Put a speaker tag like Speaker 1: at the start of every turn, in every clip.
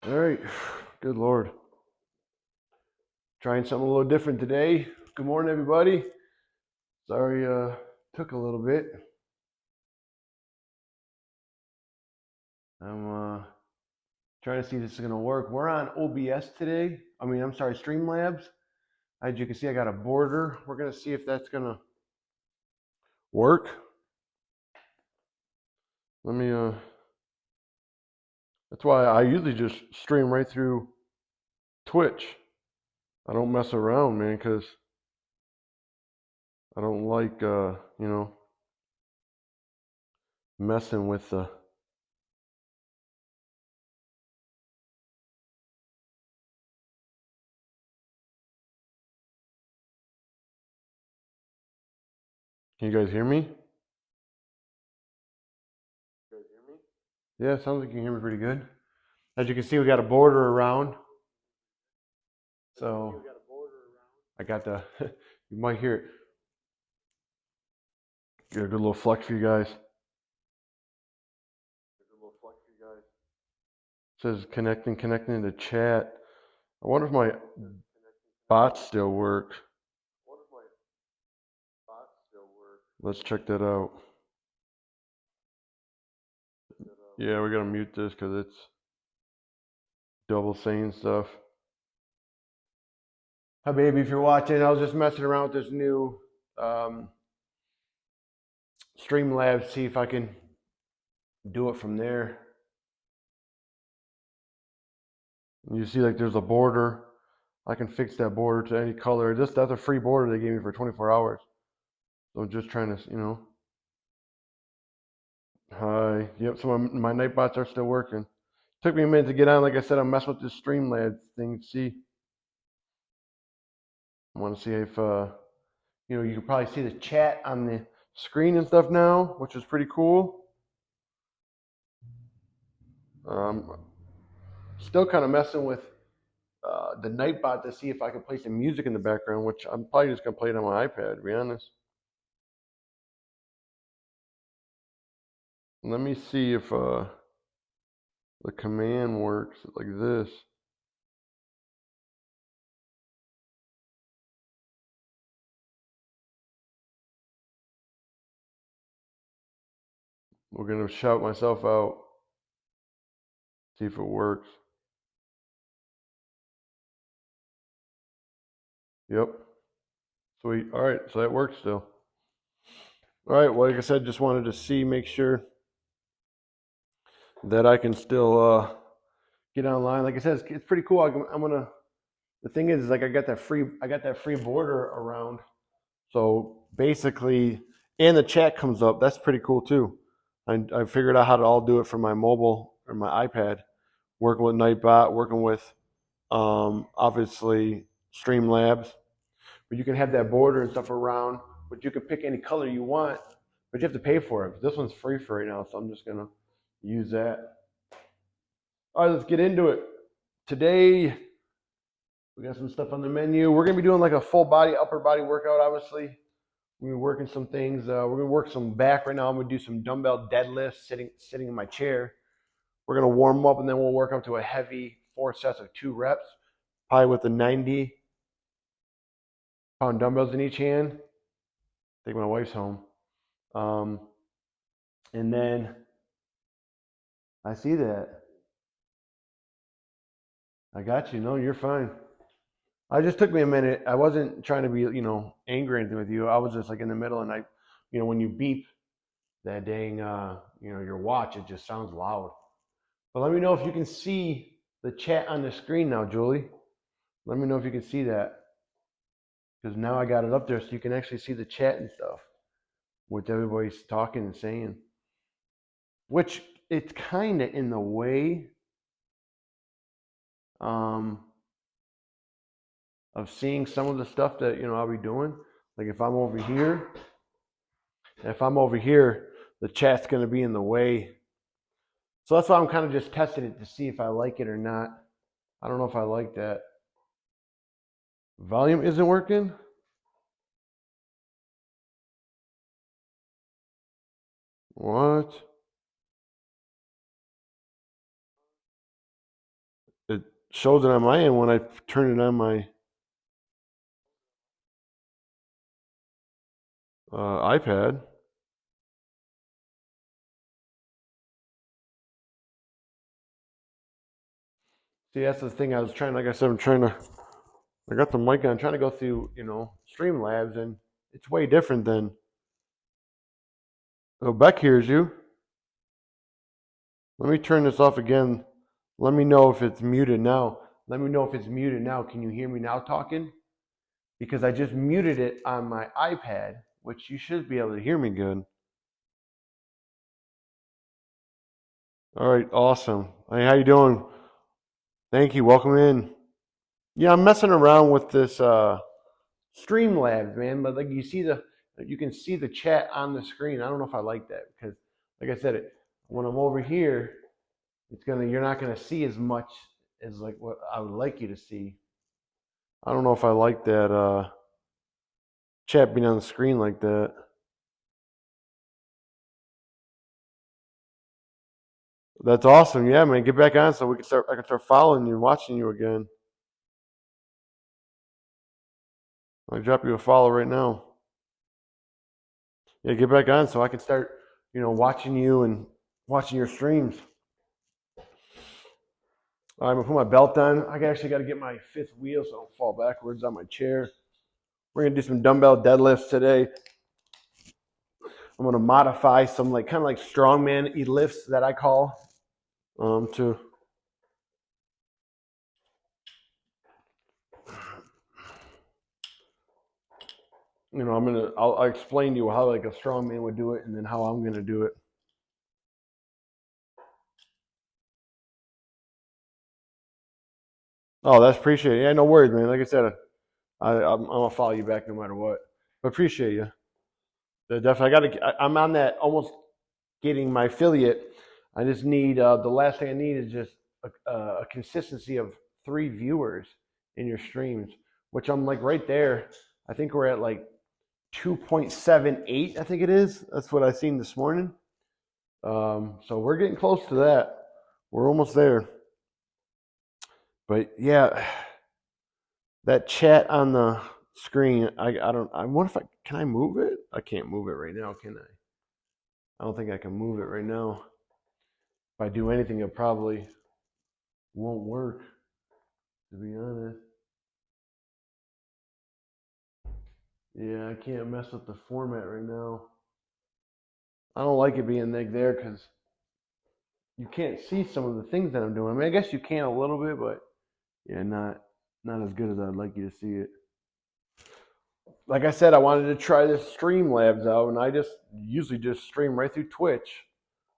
Speaker 1: All right, good Lord. Trying something a little different today. Good morning, everybody. Sorry, took a little bit. I'm trying to see if this is gonna work. We're on OBS today. I'm sorry, Streamlabs. As you can see, I got a border. We're gonna see if that's gonna work. Let me, that's why I usually just stream right through Twitch. I don't mess around, man, because I don't like, messing with the. Can you guys hear me? Yeah, sounds like you can hear me pretty good. As you can see, we got a border around. So I got the, you might hear it. Get a good little flex for you guys. It says connecting to chat. I wonder if my bot still works. Let's check that out. Yeah, we gotta mute this because it's double saying stuff. Hi, baby, if you're watching, I was just messing around with this new Streamlabs, see if I can do it from there. You see, like, there's a border. I can fix that border to any color. That's a free border they gave me for 24 hours. So I'm just trying to, Hi. Yep, so my night bots are still working. Took me a minute to get on. Like I said, I'm messing with this Streamlabs thing. See, I want to see if, you can probably see the chat on the screen and stuff now, which is pretty cool. Still kind of messing with the Nightbot to see if I can play some music in the background, which I'm probably just going to play it on my iPad, to be honest. Let me see if the command works like this. We're going to shout myself out, see if it works. Yep. Sweet. All right, so that works still. All right, well, like I said, just wanted to make sure that I can still get online. Like I said, it's pretty cool. I'm gonna. The thing is, like, I got that free border around. So basically, and the chat comes up. That's pretty cool too. I figured out how to all do it from my mobile or my iPad. Working with Nightbot, working with obviously Streamlabs, but you can have that border and stuff around. But you can pick any color you want, but you have to pay for it. This one's free for right now, so I'm just gonna use that. All right, let's get into it. Today, we got some stuff on the menu. We're gonna be doing like a full body, upper body workout, obviously. We're gonna be working some things. We're gonna work some back right now. I'm gonna do some dumbbell deadlifts, sitting in my chair. We're gonna warm up and then we'll work up to a heavy 4 sets of 2 reps, probably with the 90-pound dumbbells in each hand. Take my wife's home. And then I see that. I got you. No, you're fine. I just took me a minute. I wasn't trying to be, angry or anything with you. I was just like in the middle, and when you beep that dang, your watch, it just sounds loud. But let me know if you can see the chat on the screen now, Julie. Let me know if you can see that, because now I got it up there so you can actually see the chat and stuff, what everybody's talking and saying. Which it's kind of in the way of seeing some of the stuff that I'll be doing. Like if I'm over here, the chat's going to be in the way. So that's why I'm kind of just testing it to see if I like it or not. I don't know if I like that. Volume isn't working? What? shows it on my end when I turn it on my iPad. See, that's the thing. I was trying, like I said, I got the mic on, trying to go through, Streamlabs, and it's way different than. Oh, Beck hears you. Let me turn this off again. Let me know if it's muted now. Let me know if it's muted now. Can you hear me now talking? Because I just muted it on my iPad, which you should be able to hear me good. All right, awesome. Hey, how you doing? Thank you. Welcome in. Yeah, I'm messing around with this Streamlabs, man. But like you can see the chat on the screen. I don't know if I like that because, like I said, when I'm over here, you're not gonna see as much as like what I would like you to see. I don't know if I like that chat being on the screen like that. That's awesome. Yeah, man. Get back on so I can start following you and watching you again. I'll drop you a follow right now. Yeah, get back on so I can start, watching you and watching your streams. I'm gonna put my belt on. I actually got to get my fifth wheel so I don't fall backwards on my chair. We're gonna do some dumbbell deadlifts today. I'm gonna modify some kind of like strongman lifts that I call to. I'll explain to you how like a strongman would do it, and then how I'm gonna do it. Oh, that's appreciated. Yeah, no worries, man. Like I said, I'm gonna follow you back no matter what. But appreciate you. Definitely, I'm on that almost getting my affiliate. I just need the last thing I need is just a consistency of 3 viewers in your streams, which I'm like right there. I think we're at like 2.78. I think it is. That's what I seen this morning. So we're getting close to that. We're almost there. But yeah, that chat on the screen. I wonder if can I move it? I can't move it right now, can I? I don't think I can move it right now. If I do anything, it probably won't work, to be honest. Yeah, I can't mess with the format right now. I don't like it being like there because you can't see some of the things that I'm doing. I mean, I guess you can a little bit, but yeah, not as good as I'd like you to see it. Like I said, I wanted to try this Streamlabs out, and I usually just stream right through Twitch,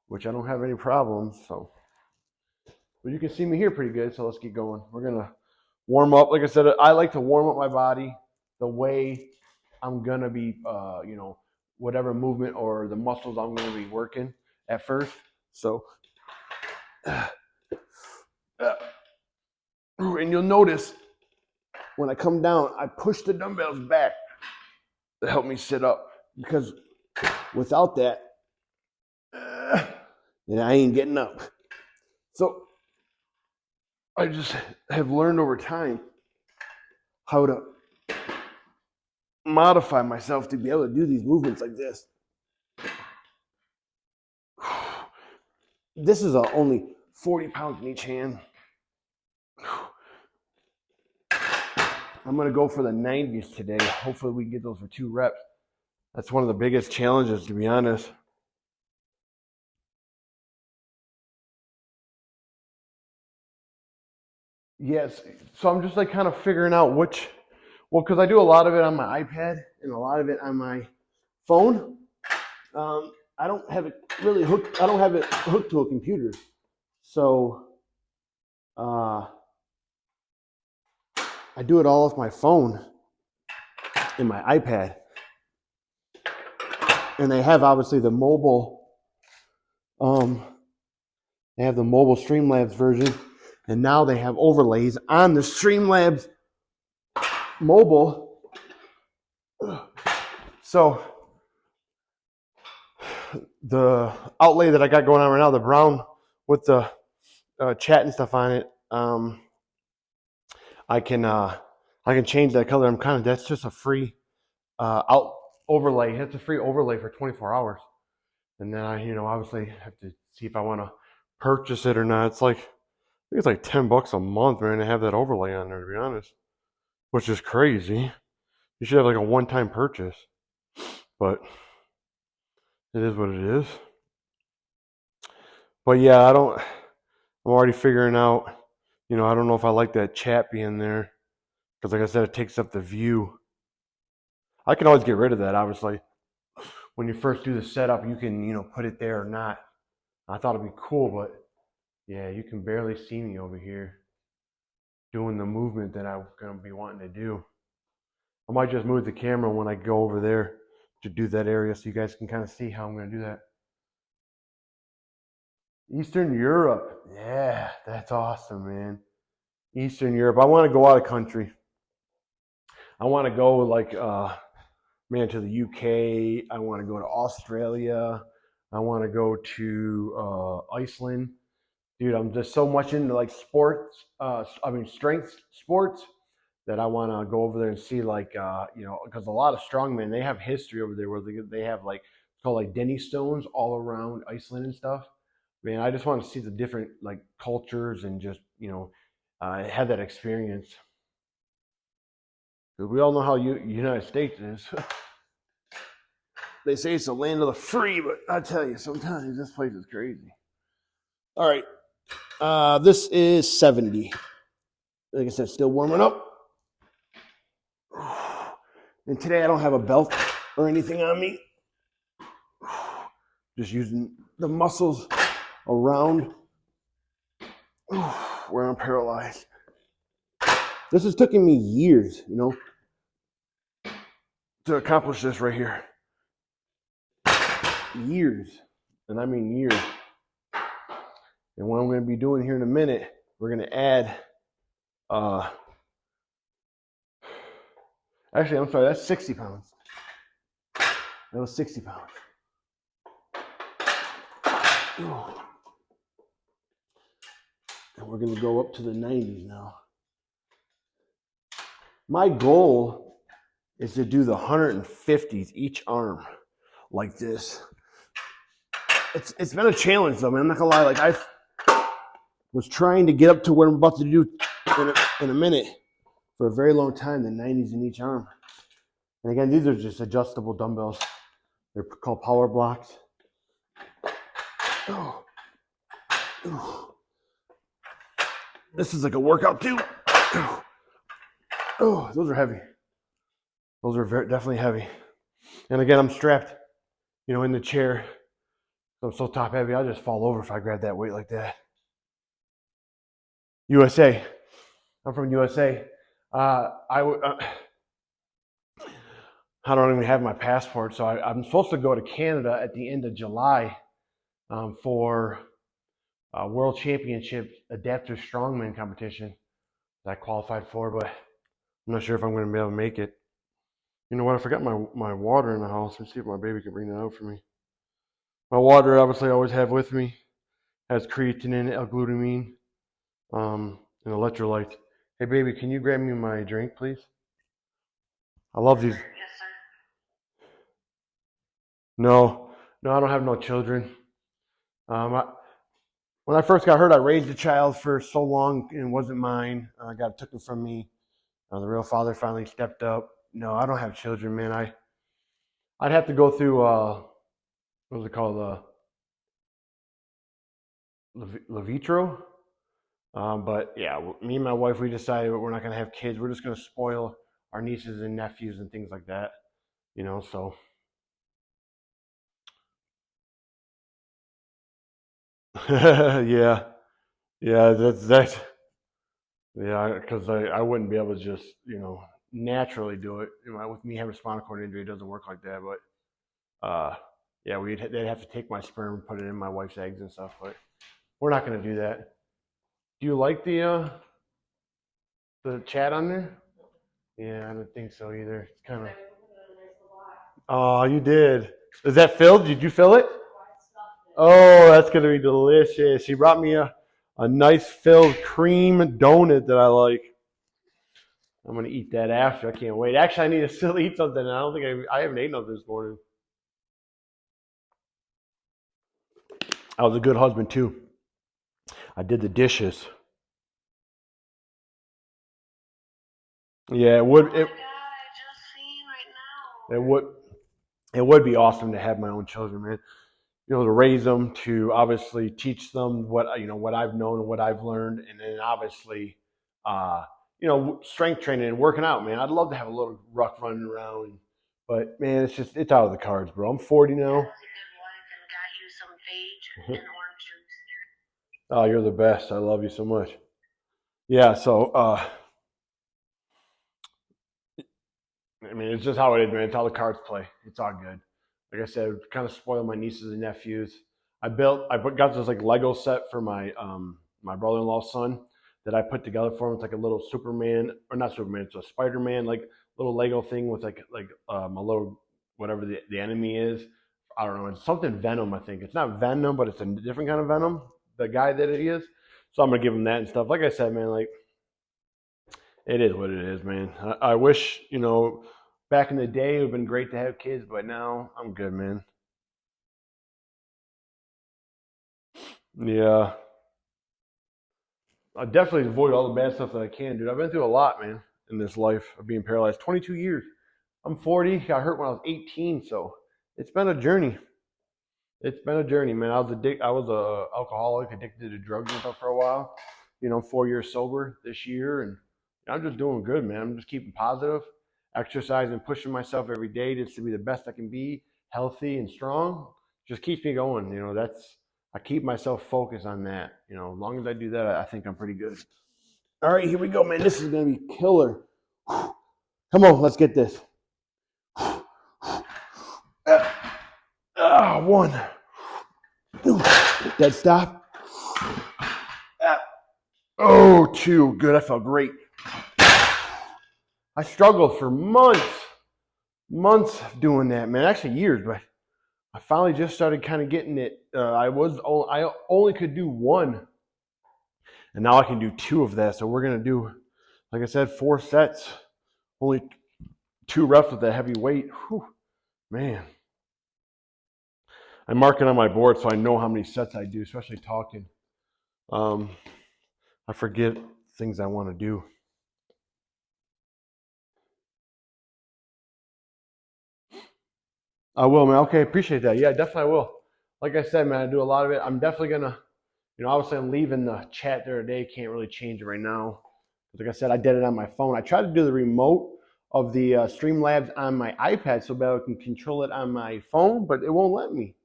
Speaker 1: which I don't have any problems. So, but you can see me here pretty good. So let's get going. We're gonna warm up. Like I said, I like to warm up my body the way I'm gonna be, whatever movement or the muscles I'm gonna be working at first. So, and you'll notice when I come down, I push the dumbbells back to help me sit up, because without that, then I ain't getting up. So I just have learned over time how to modify myself to be able to do these movements like this. This is only 40 pounds in each hand. I'm going to go for the 90s today. Hopefully we can get those for 2 reps. That's one of the biggest challenges, to be honest. Yes. So I'm just kind of figuring out because I do a lot of it on my iPad and a lot of it on my phone. I don't have it really hooked. I don't have it hooked to a computer. So I do it all off my phone and my iPad. And they have obviously the mobile, they have the mobile Streamlabs version, and now they have overlays on the Streamlabs mobile. So the outlay that I got going on right now, the brown with the chat and stuff on it, I can change that color. That's just a free out overlay. It's a free overlay for 24 hours. And then I, obviously have to see if I want to purchase it or not. It's like, I think it's like $10 a month, man, to have that overlay on there, to be honest, which is crazy. You should have like a one-time purchase, but it is what it is. But yeah, I'm already figuring out, I don't know if I like that chat being there, because like I said, it takes up the view. I can always get rid of that, obviously. When you first do the setup, you can, put it there or not. I thought it'd be cool, but yeah, you can barely see me over here doing the movement that I'm going to be wanting to do. I might just move the camera when I go over there to do that area so you guys can kind of see how I'm going to do that. Eastern Europe. Yeah, that's awesome, man. Eastern Europe. I want to go out of country. I want to go like, to the UK. I want to go to Australia. I want to go to Iceland. Dude, I'm just so much into like sports, strength sports, that I want to go over there and see like, because a lot of strongmen, they have history over there where they have like, it's called like Denny stones all around Iceland and stuff. Man, I just want to see the different like cultures and just, have that experience. Because we all know how United States is. They say it's the land of the free, but I tell you, sometimes this place is crazy. All right. This is 70. Like I said, still warming up. And today I don't have a belt or anything on me. Just using the muscles around where I'm paralyzed. This has taken me years, to accomplish this right here. Years. And I mean years. And what I'm going to be doing here in a minute, we're going to add, actually, I'm sorry, that's 60 pounds. That was 60 pounds. And we're going to go up to the 90s now. My goal is to do the 150s each arm like this. It's been a challenge though, man. I'm not gonna lie. Like I was trying to get up to what I'm about to do in a minute for a very long time, the 90s in each arm. And again, these are just adjustable dumbbells. They're called power blocks. This is like a workout too. Oh, those are heavy. Those are definitely heavy. And again, I'm strapped, in the chair. So I'm so top heavy, I'll just fall over if I grab that weight like that. USA. I'm from USA. I don't even have my passport, so I'm supposed to go to Canada at the end of July for a World Championship Adaptive Strongman competition that I qualified for, but I'm not sure if I'm going to be able to make it. You know what? I forgot my water in the house. Let's see if my baby can bring that out for me. My water, obviously, I always have with me. Has creatinine, L-glutamine, and electrolytes. Hey, baby, can you grab me my drink, please? I love these. Yes, sir. No, I don't have no children. When I first got hurt, I raised a child for so long and it wasn't mine. God took it from me. The real father finally stepped up. No, I don't have children, man. I'd have to go through, what was it called? Levitro. But yeah, me and my wife, we decided we're not going to have kids. We're just going to spoil our nieces and nephews and things like that, so. Yeah, that's yeah, because I wouldn't be able to just, naturally do it. With me having a spinal cord injury, it doesn't work like that. But yeah, they'd have to take my sperm and put it in my wife's eggs and stuff. But we're not going to do that. Do you like the chat on there? Yeah, I don't think so either. It's kind of. Oh, you did. Is that filled? Did you fill it? Oh, that's going to be delicious. She brought me a nice filled cream donut that I like. I'm gonna eat that after. I can't wait. Actually, I need to still eat something. I don't think I haven't eaten nothing this morning. I was a good husband too. I did the dishes. Yeah, it would.
Speaker 2: Oh my God, I just seen right now.
Speaker 1: It would be awesome to have my own children, man. You know, to raise them, to obviously teach them what what I've known and what I've learned, and then obviously, strength training and working out, man. I'd love to have a little Ruck running around, but man, it's out of the cards, bro. I'm 40 now.
Speaker 2: That was a good one, and got you some sage and orange juice.
Speaker 1: Oh, you're the best. I love you so much. Yeah, so I mean, it's just how it is, man. It's how the cards play. It's all good. Like I said, kind of spoil my nieces and nephews. I got this like Lego set for my my brother-in-law's son that I put together for him. It's like a little Superman, or not Superman. It's a Spider-Man like little Lego thing with like a little whatever the enemy is. I don't know. It's something Venom, I think. It's not Venom, but it's a different kind of Venom. The guy that he is. So I'm gonna give him that and stuff. Like I said, man, like it is what it is, man. I wish, back in the day it would have been great to have kids, but now I'm good, man. Yeah. I definitely avoid all the bad stuff that I can, dude. I've been through a lot, man, in this life of being paralyzed. 22 years. I'm 40. Got hurt when I was 18, so it's been a journey. It's been a journey, man. I was a alcoholic, addicted to drugs and stuff for a while. 4 years sober this year, and I'm just doing good, man. I'm just keeping positive, exercising, pushing myself every day just to be the best I can be, healthy and strong. Just keeps me going. I keep myself focused on that. As long as I do that, I think I'm pretty good. All right, here we go, man. This is gonna be killer. Come on, let's get this. One. Dead stop. Oh, two. Good. I felt great. I struggled for months doing that, man. Actually, years, but I finally just started kind of getting it. I only could do one, and now I can do two of that. So we're gonna do, like I said, 4 sets. Only 2 reps with that heavy weight. Whew, man. I mark it on my board so I know how many sets I do, especially talking. I forget things I want to do. I will, man. Okay, appreciate that. Yeah, definitely I will. Like I said, man, I do a lot of it. I'm definitely gonna, obviously I'm leaving the chat there today. Can't really change it right now. Like I said, I did it on my phone. I tried to do the remote of the Streamlabs on my iPad so that I can control it on my phone, but it won't let me.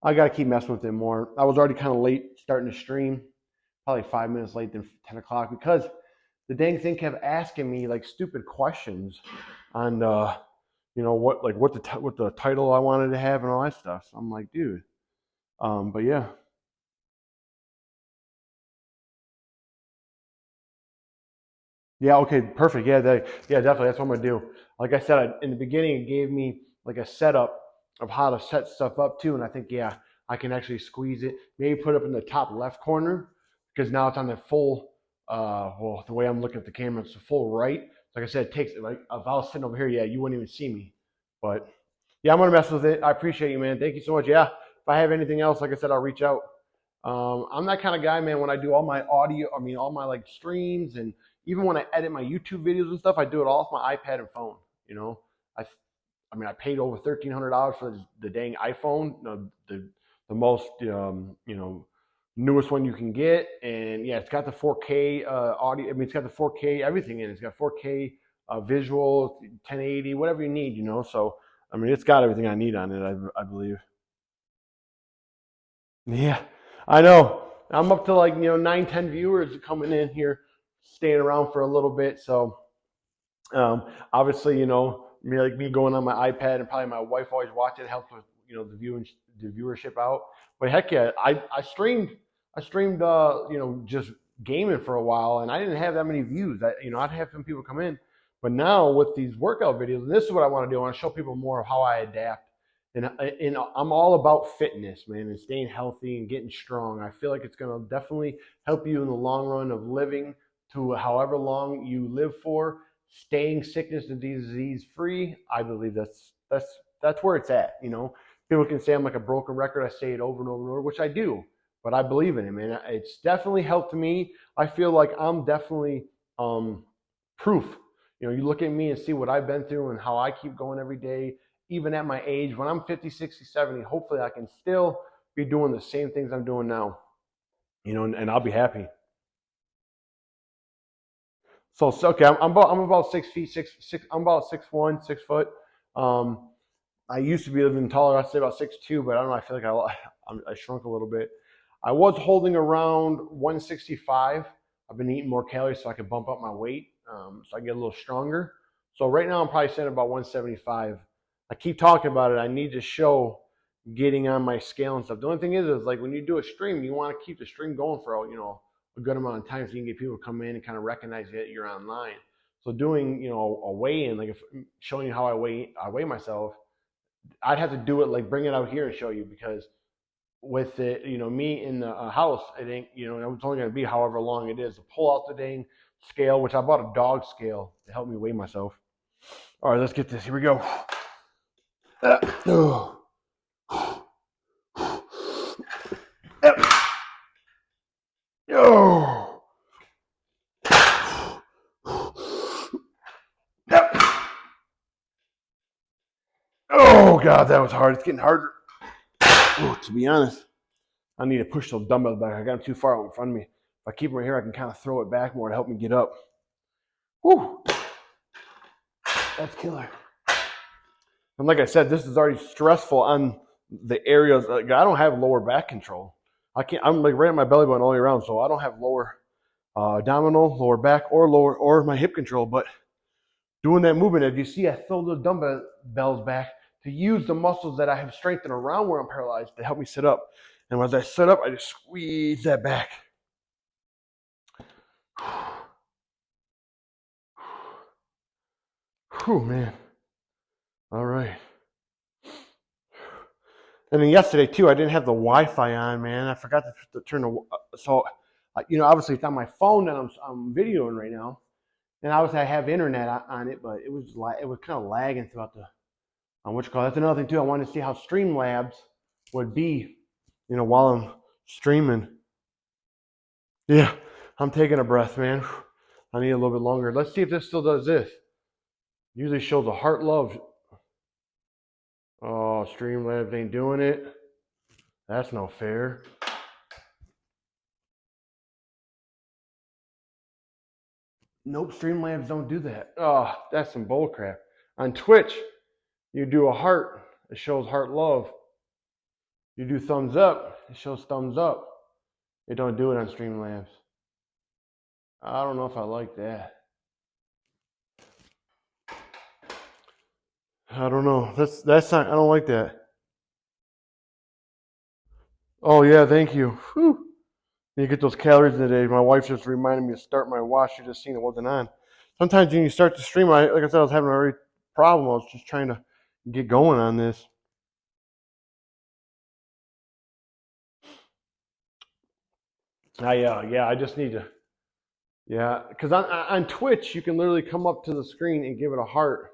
Speaker 1: I gotta keep messing with it more. I was already kind of late starting to stream, probably 5 minutes late than 10 o'clock because the dang thing kept asking me like stupid questions on what the title I wanted to have and all that stuff. So I'm like, dude. But yeah. Yeah, okay, perfect. Yeah, definitely. That's what I'm gonna do. Like I said, in the beginning, it gave me like a setup of how to set stuff up too, and I think I can actually squeeze it. Maybe put it up in the top left corner because now it's on the full. The way I'm looking at the camera, it's the full right. Like I said, it takes like if I was sitting over here, you wouldn't even see me. But yeah, I'm gonna mess with it. I appreciate you, man. Thank you so much. Yeah, if I have anything else, like I said, I'll reach out. I'm that kind of guy, man. When I do all my audio, all my like streams, and even when I edit my YouTube videos and stuff, I do it all off my iPad and phone. I paid over $1,300 for the dang iPhone, the most newest one you can get, and yeah, it's got the 4K audio. It's got the 4K everything in it. It's got 4K visual, 1080, whatever you need. So it's got everything I need on it. I believe. Yeah, I know. I'm up to like 9, 10 viewers coming in here, staying around for a little bit. So obviously, me going on my iPad and probably my wife always watching it helps with the viewership out. But heck yeah, I streamed just gaming for a while, and I didn't have that many views. I'd have some people come in, but now with these workout videos, and this is what I want to do. I want to show people more of how I adapt. And I'm all about fitness, man, and staying healthy and getting strong. I feel like it's going to definitely help you in the long run of living to however long you live for, staying sickness and disease free, I believe that's where it's at. You know, people can say I'm like a broken record. I say it over and over and over, which I do, but I believe in it, man. It's definitely helped me. I feel like I'm definitely proof. You know, you look at me and see what I've been through and how I keep going every day, even at my age. When I'm 50, 60, 70, hopefully I can still be doing the same things I'm doing now, you know, and I'll be happy. So okay, I'm about 6 feet, I'm about 6'1", 6 foot. I used to be even taller. I'd say about 6'2", but I don't know. I feel like I shrunk a little bit. I was holding around 165. I've been eating more calories so I can bump up my weight, so I get a little stronger. So right now I'm probably sitting about 175. I keep talking about it. I need to show getting on my scale and stuff. The only thing is like when you do a stream, you want to keep the stream going for, you know, a good amount of time so you can get people to come in and kind of recognize that you're online. So doing, you know, a weigh-in, like showing you how I weigh myself, I'd have to do it like bring it out here and show you, because with it, you know, me in the house, I think, you know, it's only going to be however long it is to pull out the dang scale, which I bought a dog scale to help me weigh myself. All right, let's get this. Here we go. Oh God, that was hard. It's getting harder. Oh, to be honest, I need to push those dumbbells back. I got them too far out in front of me. If I keep them right here, I can kind of throw it back more to help me get up. Whew. That's killer. And like I said, this is already stressful on the areas. Like, I don't have lower back control. I'm like right at my belly button all the way around, so I don't have lower abdominal, lower back, or my hip control. But doing that movement, as you see, I throw the dumbbells back to use the muscles that I have strengthened around where I'm paralyzed to help me sit up. And as I sit up, I just squeeze that back. Whew, man. All right. And then yesterday, too, I didn't have the Wi-Fi on, man. I forgot to turn the... So, you know, obviously it's on my phone that I'm videoing right now. And obviously I have internet on it, but it was kind of lagging throughout the... That's another thing, too. I wanted to see how Streamlabs would be, you know, while I'm streaming. Yeah, I'm taking a breath, man. I need a little bit longer. Let's see if this still does this. Usually shows a heart love. Oh, Streamlabs ain't doing it. That's no fair. Nope, Streamlabs don't do that. Oh, that's some bull crap. On Twitch, you do a heart, it shows heart love. You do thumbs up, it shows thumbs up. It don't do it on Streamlabs. I don't know if I like that. I don't know. That's not. I don't like that. Oh yeah, thank you. Whew. You get those calories in the day. My wife just reminded me to start my watch. She just seen it wasn't on. Sometimes when you start the stream, like I said, I was having a very problem. I was just trying to get going on this. I just need to. Yeah, because on Twitch, you can literally come up to the screen and give it a heart.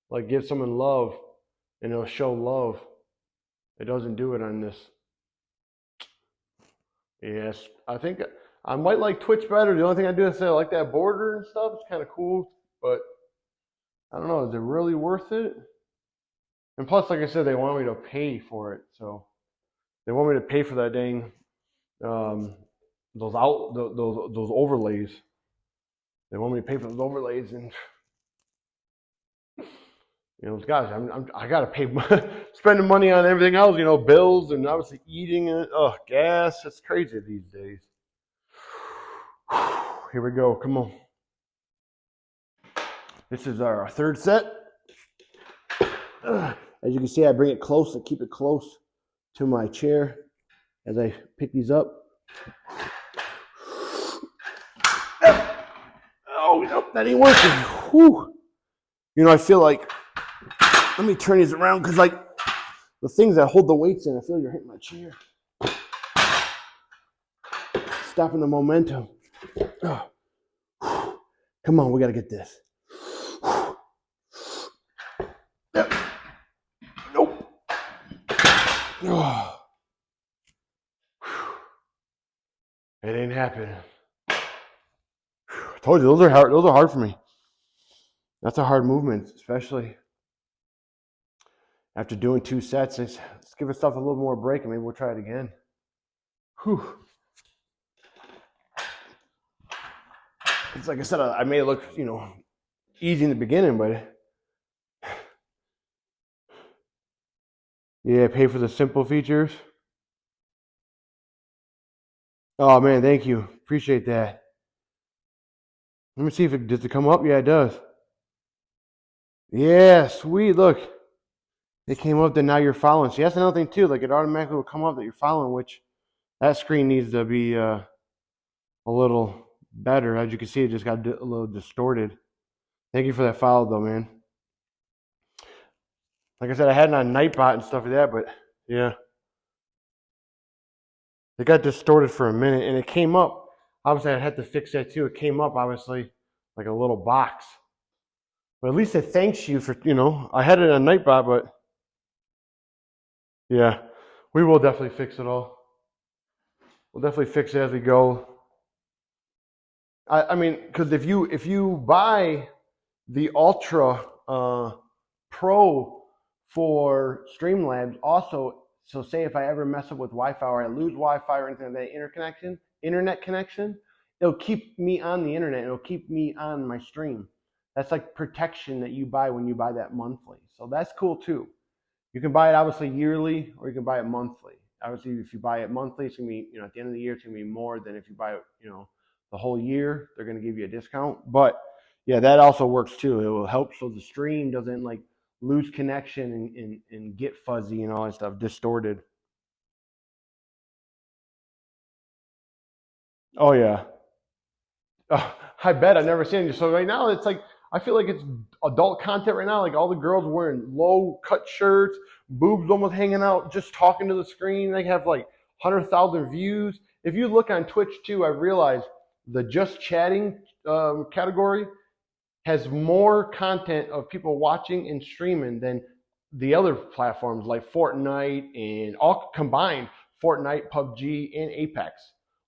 Speaker 1: Like give someone love, and it'll show love. It doesn't do it on this. Yes, I think I might like Twitch better. The only thing I do is say I like that border and stuff. It's kind of cool, but I don't know. Is it really worth it? And plus, like I said, they want me to pay for it. So they want me to pay for that dang those overlays. They want me to pay for those overlays, and you know, guys, I gotta pay, spending money on everything else. You know, bills and obviously eating and gas. It's crazy these days. Here we go. Come on. This is our third set. As you can see, I bring it close. I keep it close to my chair as I pick these up. Oh, nope, that ain't working. Whew. You know, I feel like, let me turn these around, because like the things that hold the weights in, I feel you're hitting my chair. Stopping the momentum. Oh. Come on, we got to get this. It ain't happening. I told you, those are hard. Those are hard for me. That's a hard movement, especially after doing 2 sets. Let's give ourselves a little more break and maybe we'll try it again. Whew. It's like I said, I made it look, easy in the beginning, but yeah, pay for the simple features. Oh man, thank you. Appreciate that. Let me see if does it come up? Yeah, it does. Yeah, sweet. Look, it came up that now you're following. See, that's another thing too. Like it automatically will come up that you're following, which that screen needs to be a little better. As you can see, it just got a little distorted. Thank you for that follow, though, man. Like I said, I had it on Nightbot and stuff like that, but yeah, it got distorted for a minute, and it came up. Obviously, I had to fix that too. It came up, obviously, like a little box. But at least it thanks you for, I had it on Nightbot, but yeah, we will definitely fix it all. We'll definitely fix it as we go. I mean, because if you buy the Ultra Pro for Streamlabs, also, so say if I ever mess up with Wi-Fi or I lose Wi-Fi or anything like that, internet connection, it'll keep me on the internet. It'll keep me on my stream. That's like protection that you buy when you buy that monthly. So that's cool too. You can buy it obviously yearly or you can buy it monthly. Obviously, if you buy it monthly, it's gonna be, at the end of the year, it's gonna be more than if you buy it, the whole year. They're gonna give you a discount. But yeah, that also works too. It will help so the stream doesn't like lose connection and get fuzzy and all that stuff, distorted. Oh yeah. I bet I've never seen it. So right now it's like I feel like it's adult content right now. Like all the girls wearing low cut shirts, boobs almost hanging out, just talking to the screen. They have like 100,000 views. If you look on Twitch too, I've realized the just chatting category has more content of people watching and streaming than the other platforms like Fortnite and all combined, Fortnite, PUBG, and Apex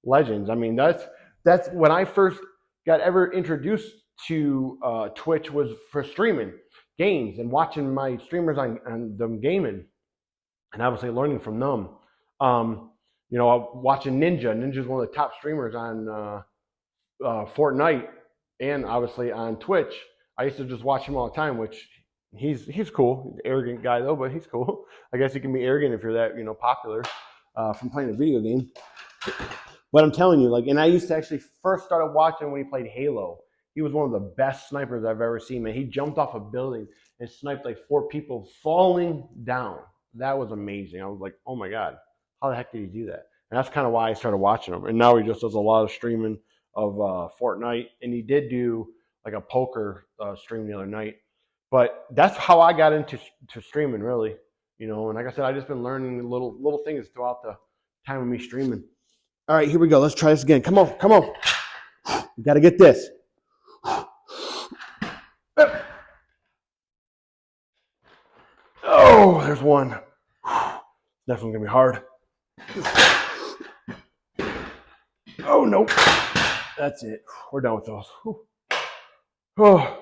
Speaker 1: Legends. I mean, that's when I first got ever introduced to Twitch was for streaming games and watching my streamers on them gaming and obviously learning from them. Watching Ninja. Ninja's one of the top streamers on Fortnite and obviously on Twitch. I used to just watch him all the time, which he's cool. He's an arrogant guy though, but he's cool. I guess you can be arrogant if you're that popular from playing a video game. But I'm telling you, and I used to actually first started watching when he played Halo. He was one of the best snipers I've ever seen, man. He jumped off a building and sniped like 4 people falling down. That was amazing. I was like, oh my God, how the heck did he do that? And that's kind of why I started watching him. And now he just does a lot of streaming of Fortnite. And he did do like a poker stream the other night. But that's how I got into streaming, really. And like I said, I've just been learning little things throughout the time of me streaming. All right, here we go. Let's try this again. Come on. You got to get this. Oh, there's one. Definitely going to be hard. Oh, nope. That's it. We're done with those. Oh.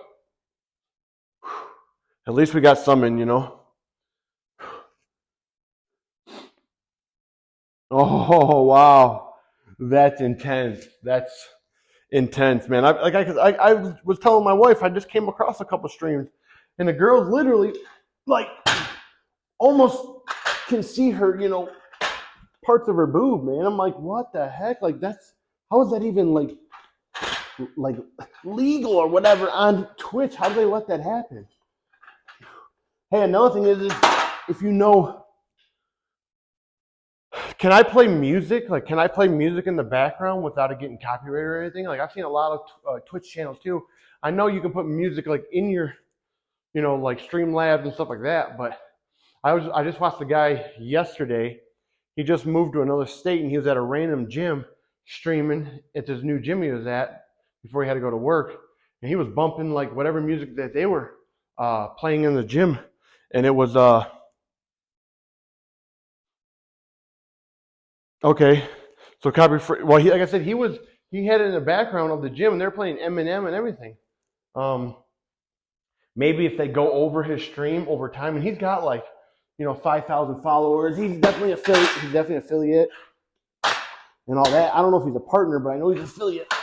Speaker 1: At least we got some in, Oh, wow. That's intense. That's intense, man. I was telling my wife, I just came across a couple streams, and the girls literally, almost can see her, parts of her boob, man. I'm like, what the heck? How is that even like legal or whatever on Twitch? How do they let that happen? Hey, another thing is if can I play music? Can I play music in the background without it getting copyrighted or anything? I've seen a lot of Twitch channels too. I know you can put music in your, Streamlabs and stuff like that. But I just watched the guy yesterday. He just moved to another state and he was at a random gym streaming at this new gym he was at before he had to go to work. And he was bumping whatever music that they were playing in the gym, and it was okay. So copy for, well, like I said, he had it in the background of the gym, and they're playing Eminem and everything. Maybe if they go over his stream over time, and he's got like, 5,000 followers. He's definitely affiliate. He's definitely affiliate and all that. I don't know if he's a partner, but I know he's an affiliate.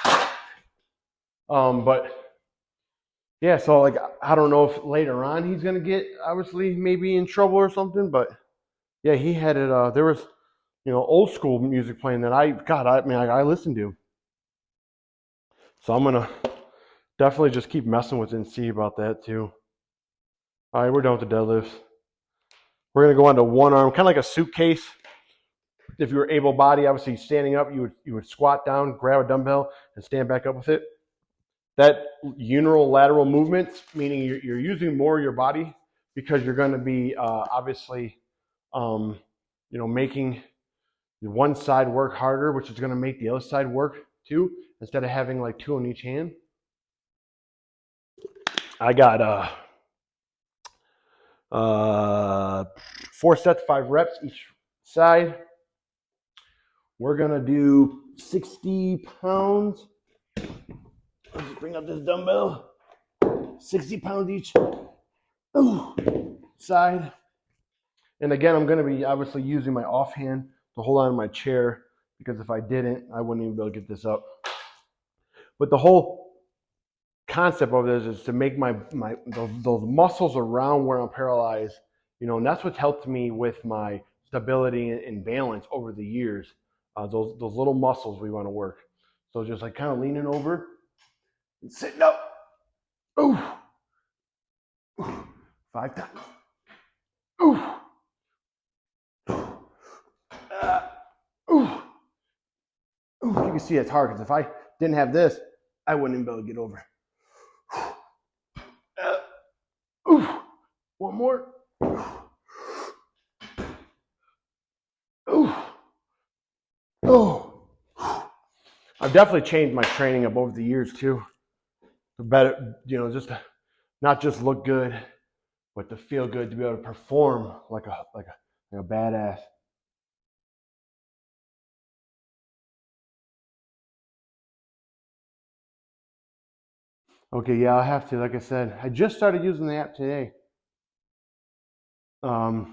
Speaker 1: But yeah, so like I don't know if later on he's gonna get obviously maybe in trouble or something, but yeah, he had it. There was old school music playing that I listened to. So I'm gonna definitely just keep messing with it and see about that too. All right, we're done with the deadlifts. We're gonna go on to one arm, kind of like a suitcase. If you were able body, obviously standing up, you would squat down, grab a dumbbell, and stand back up with it. That unilateral movements, meaning you're using more of your body because you're going to be obviously, making one side work harder, which is going to make the other side work too, instead of having like two on each hand. I got 4 sets, 5 reps each side. We're going to do 60 pounds. Let's just bring up this dumbbell. 60 pounds each side. And again, I'm going to be obviously using my offhand to hold on to my chair, because if I didn't, I wouldn't even be able to get this up. But the whole concept of this is to make those muscles around where I'm paralyzed, and that's what's helped me with my stability and balance over the years. Those little muscles we want to work. So just like kind of leaning over and sitting up. Ooh. 5 times. Ooh. Ooh. Ooh. You can see it's hard, because if I didn't have this, I wouldn't even be able to get over. Ooh. One more. Ooh. Oh. I've definitely changed my training up over the years too. To better, just to not just look good, but to feel good, to be able to perform like a badass. Okay, yeah, I'll have to. Like I said, I just started using the app today. So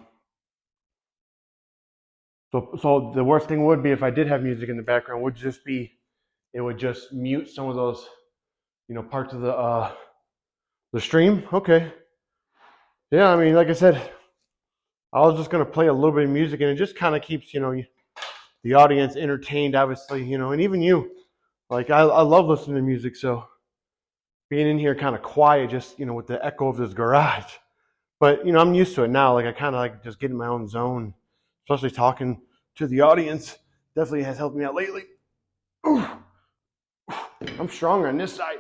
Speaker 1: the worst thing would be if I did have music in the background, would just be it would just mute some of those, parts of the stream. Okay. Yeah, I mean, like I said, I was just gonna play a little bit of music, and it just kind of keeps, the audience entertained, obviously, and even you. Like I love listening to music, so being in here kind of quiet, just with the echo of this garage. But I'm used to it now. Like I kind of like just get in my own zone, especially talking to the audience. Definitely has helped me out lately. Ooh. I'm stronger on this side.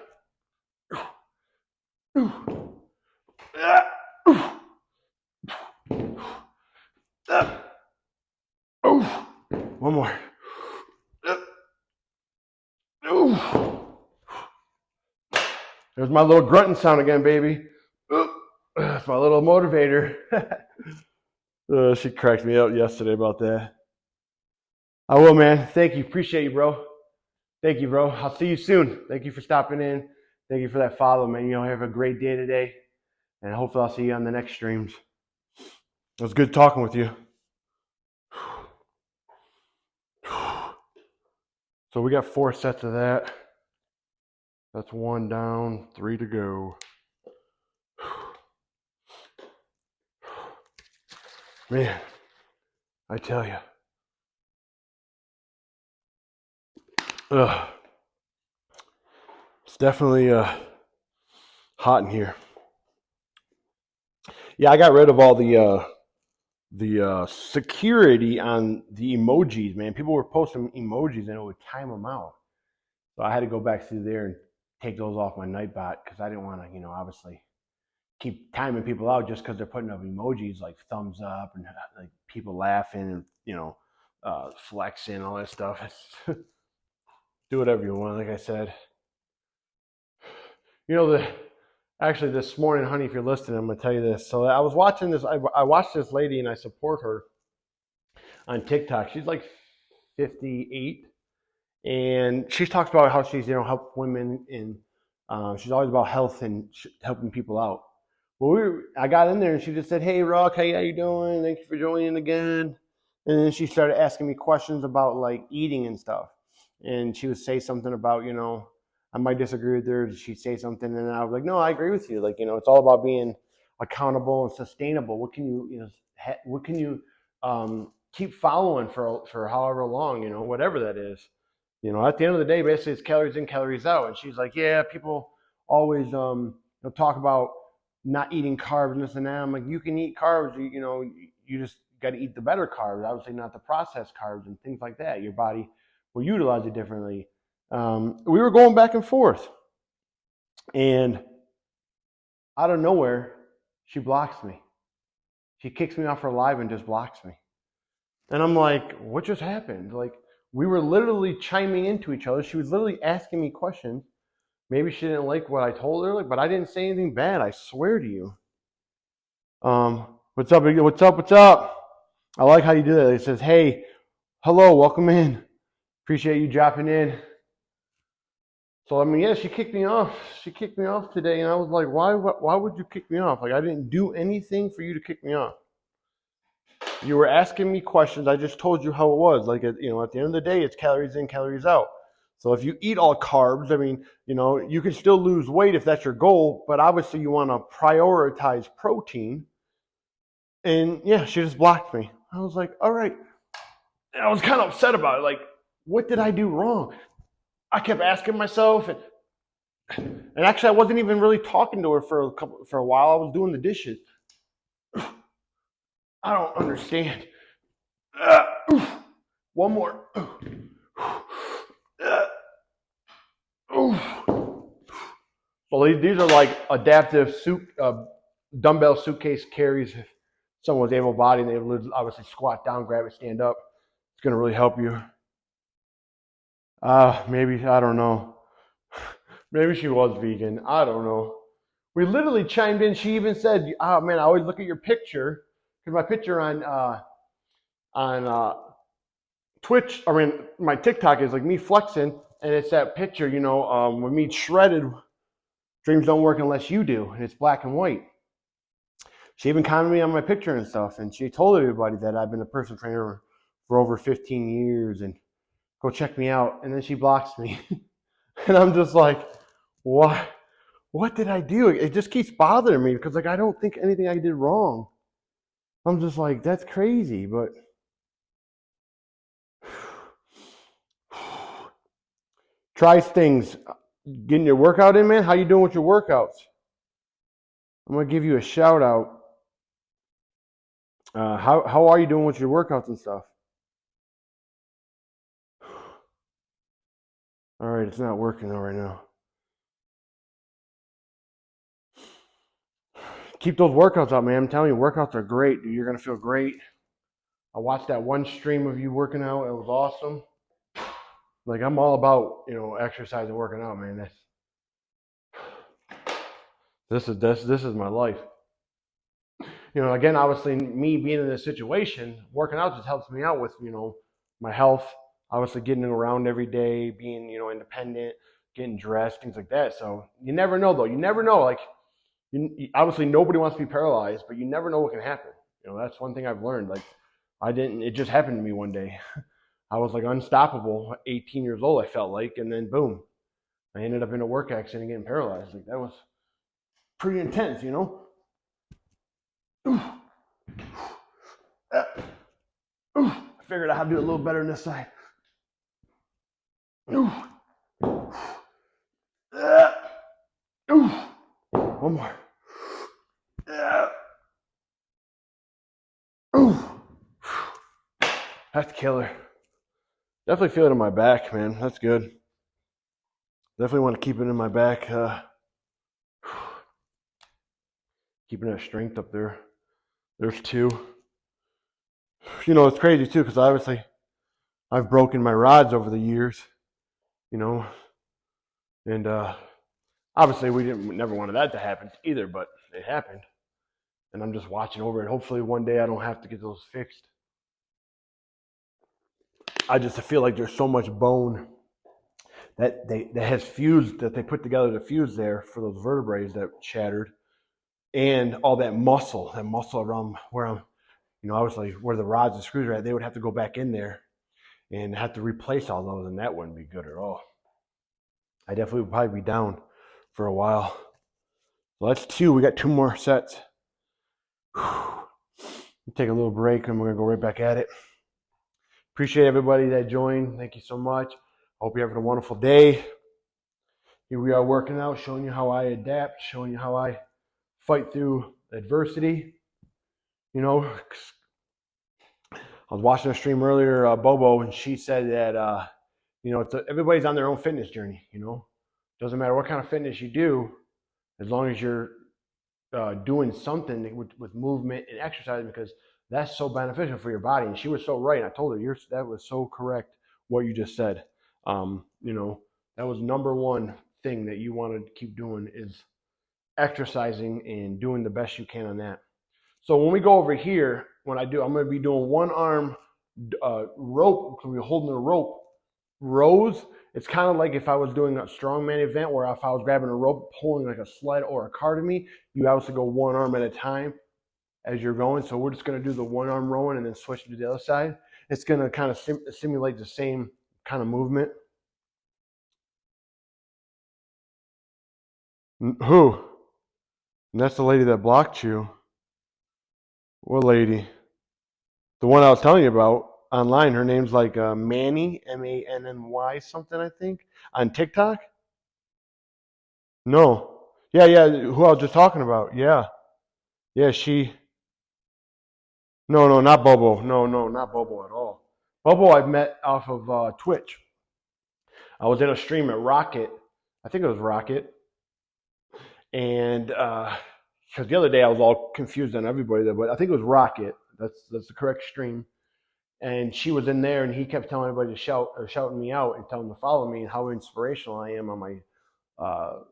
Speaker 1: Ooh. One more. There's my little grunting sound again, baby. That's my little motivator. She cracked me up yesterday about that. I will, man. Thank you. Appreciate you, bro. Thank you, bro. I'll see you soon. Thank you for stopping in. Thank you for that follow, man. Have a great day today. And hopefully I'll see you on the next streams. It was good talking with you. So we got 4 sets of that. That's 1 down, 3 to go. Man, I tell you. It's definitely hot in here. Yeah, I got rid of all the security on the emojis, man. People were posting emojis and it would time them out. So I had to go back through there and take those off my Nightbot, because I didn't want to, obviously keep timing people out just because they're putting up emojis like thumbs up and like people laughing and, flexing, all that stuff. Do whatever you want, like I said. Actually, this morning, honey, if you're listening, I'm going to tell you this. So I was watching this. I watched this lady, and I support her on TikTok. She's like 58, And she talks about how she's, helped women, and she's always about health and helping people out. Well, I got in there and she just said, "Hey, Ruck, how you doing? Thank you for joining again." And then she started asking me questions about like eating and stuff. And she would say something about, I might disagree with her. She'd say something, and I was like, "No, I agree with you. Like, it's all about being accountable and sustainable. What can what can you keep following for however long, whatever that is. At the end of the day, basically it's calories in, calories out." And she's like, "Yeah, people always talk about not eating carbs and this and that." I'm like, "You can eat carbs, you just got to eat the better carbs, obviously not the processed carbs and things like that. Your body will utilize it differently." We were going back and forth, and out of nowhere, she blocks me. She kicks me off her live and just blocks me. And I'm like, "What just happened?" Like, we were literally chiming into each other. She was literally asking me questions. Maybe she didn't like what I told her, but I didn't say anything bad. I swear to you. What's up? What's up? What's up? I like how you do that. It says, "Hey, hello, welcome in. Appreciate you dropping in." So, yeah, she kicked me off. She kicked me off today, and I was like, why would you kick me off? Like, I didn't do anything for you to kick me off. You were asking me questions. I just told you how it was. Like, at the end of the day, it's calories in, calories out. So if you eat all carbs, you can still lose weight if that's your goal, but obviously you want to prioritize protein. And yeah, she just blocked me. I was like, all right. And I was kind of upset about it. Like, what did I do wrong? I kept asking myself, and actually I wasn't even really talking to her for a while. I was doing the dishes. I don't understand. One more. So these are like adaptive dumbbell suitcase carries. If someone's able-bodied, they would obviously squat down, grab it, stand up. It's going to really help you. Maybe, I don't know. Maybe she was vegan. I don't know. We literally chimed in. She even said, "Oh man, I always look at your picture, because my picture on Twitch, my TikTok is like me flexing, and it's that picture, with me shredded. Dreams don't work unless you do, and it's black and white." She even commented me on my picture and stuff, and she told everybody that I've been a personal trainer for over 15 years, and go check me out. And then she blocks me. And I'm just like, what did I do? It just keeps bothering me, because I don't think anything I did wrong. I'm just like, that's crazy. But try things. Getting your workout in, man. How you doing with your workouts? I'm gonna give you a shout out. How are you doing with your workouts and stuff? All right, it's not working though right now. Keep those workouts up, man. I'm telling you, workouts are great, dude. You're gonna feel great. I watched that one stream of you working out. It was awesome. Like, I'm all about, exercise and working out, man. This is my life. Again, obviously, me being in this situation, working out just helps me out with, my health. Obviously, getting around every day, being, independent, getting dressed, things like that. So you never know, though. You never know. Like, obviously, nobody wants to be paralyzed, but you never know what can happen. That's one thing I've learned. Like, it just happened to me one day. I was like unstoppable, 18 years old, I felt like, and then boom, I ended up in a work accident getting paralyzed. Like, that was pretty intense, I figured out how to do it a little better on this side. One more. That's killer. Definitely feel it in my back, man. That's good. Definitely want to keep it in my back. Keeping that strength up there. There's two. It's crazy too, because obviously I've broken my rods over the years, and obviously we never wanted that to happen either, but it happened, and I'm just watching over it. Hopefully one day I don't have to get those fixed. I just feel like there's so much bone that has fused, that they put together to fuse there for those vertebrae that shattered, and all that muscle around where I'm, obviously where the rods and screws are at. They would have to go back in there and have to replace all those, and that wouldn't be good at all. I definitely would probably be down for a while. So that's 2. We got 2 more sets. Take a little break and we're gonna go right back at it. Appreciate everybody that joined. Thank you so much. Hope you're having a wonderful day. Here we are working out, showing you how I adapt, showing you how I fight through adversity. I was watching a stream earlier, Bobo, and she said that everybody's on their own fitness journey. Doesn't matter what kind of fitness you do, as long as you're doing something with movement and exercise, because that's so beneficial for your body. And she was so right. I told her, that was so correct what you just said. That was number one thing that you want to keep doing is exercising and doing the best you can on that. So when we go over here, I'm going to be doing one arm rope. We're holding the rope rows. It's kind of like if I was doing a strongman event where if I was grabbing a rope, pulling like a sled or a car to me, you obviously go one arm at a time as you're going. So we're just going to do the one arm rowing and then switch to the other side. It's going to kind of simulate the same kind of movement. Who? And that's the lady that blocked you. What lady? The one I was telling you about online. Her name's like Manny, Manny something, I think, on TikTok. No. Yeah, who I was just talking about. Yeah, she. No, not Bobo. No, not Bobo at all. Bobo I've met off of Twitch. I was in a stream at Rocket. I think it was Rocket. And because the other day I was all confused on everybody there, but I think it was Rocket. That's the correct stream. And she was in there, and he kept telling everybody to shouting me out and telling them to follow me and how inspirational I am on my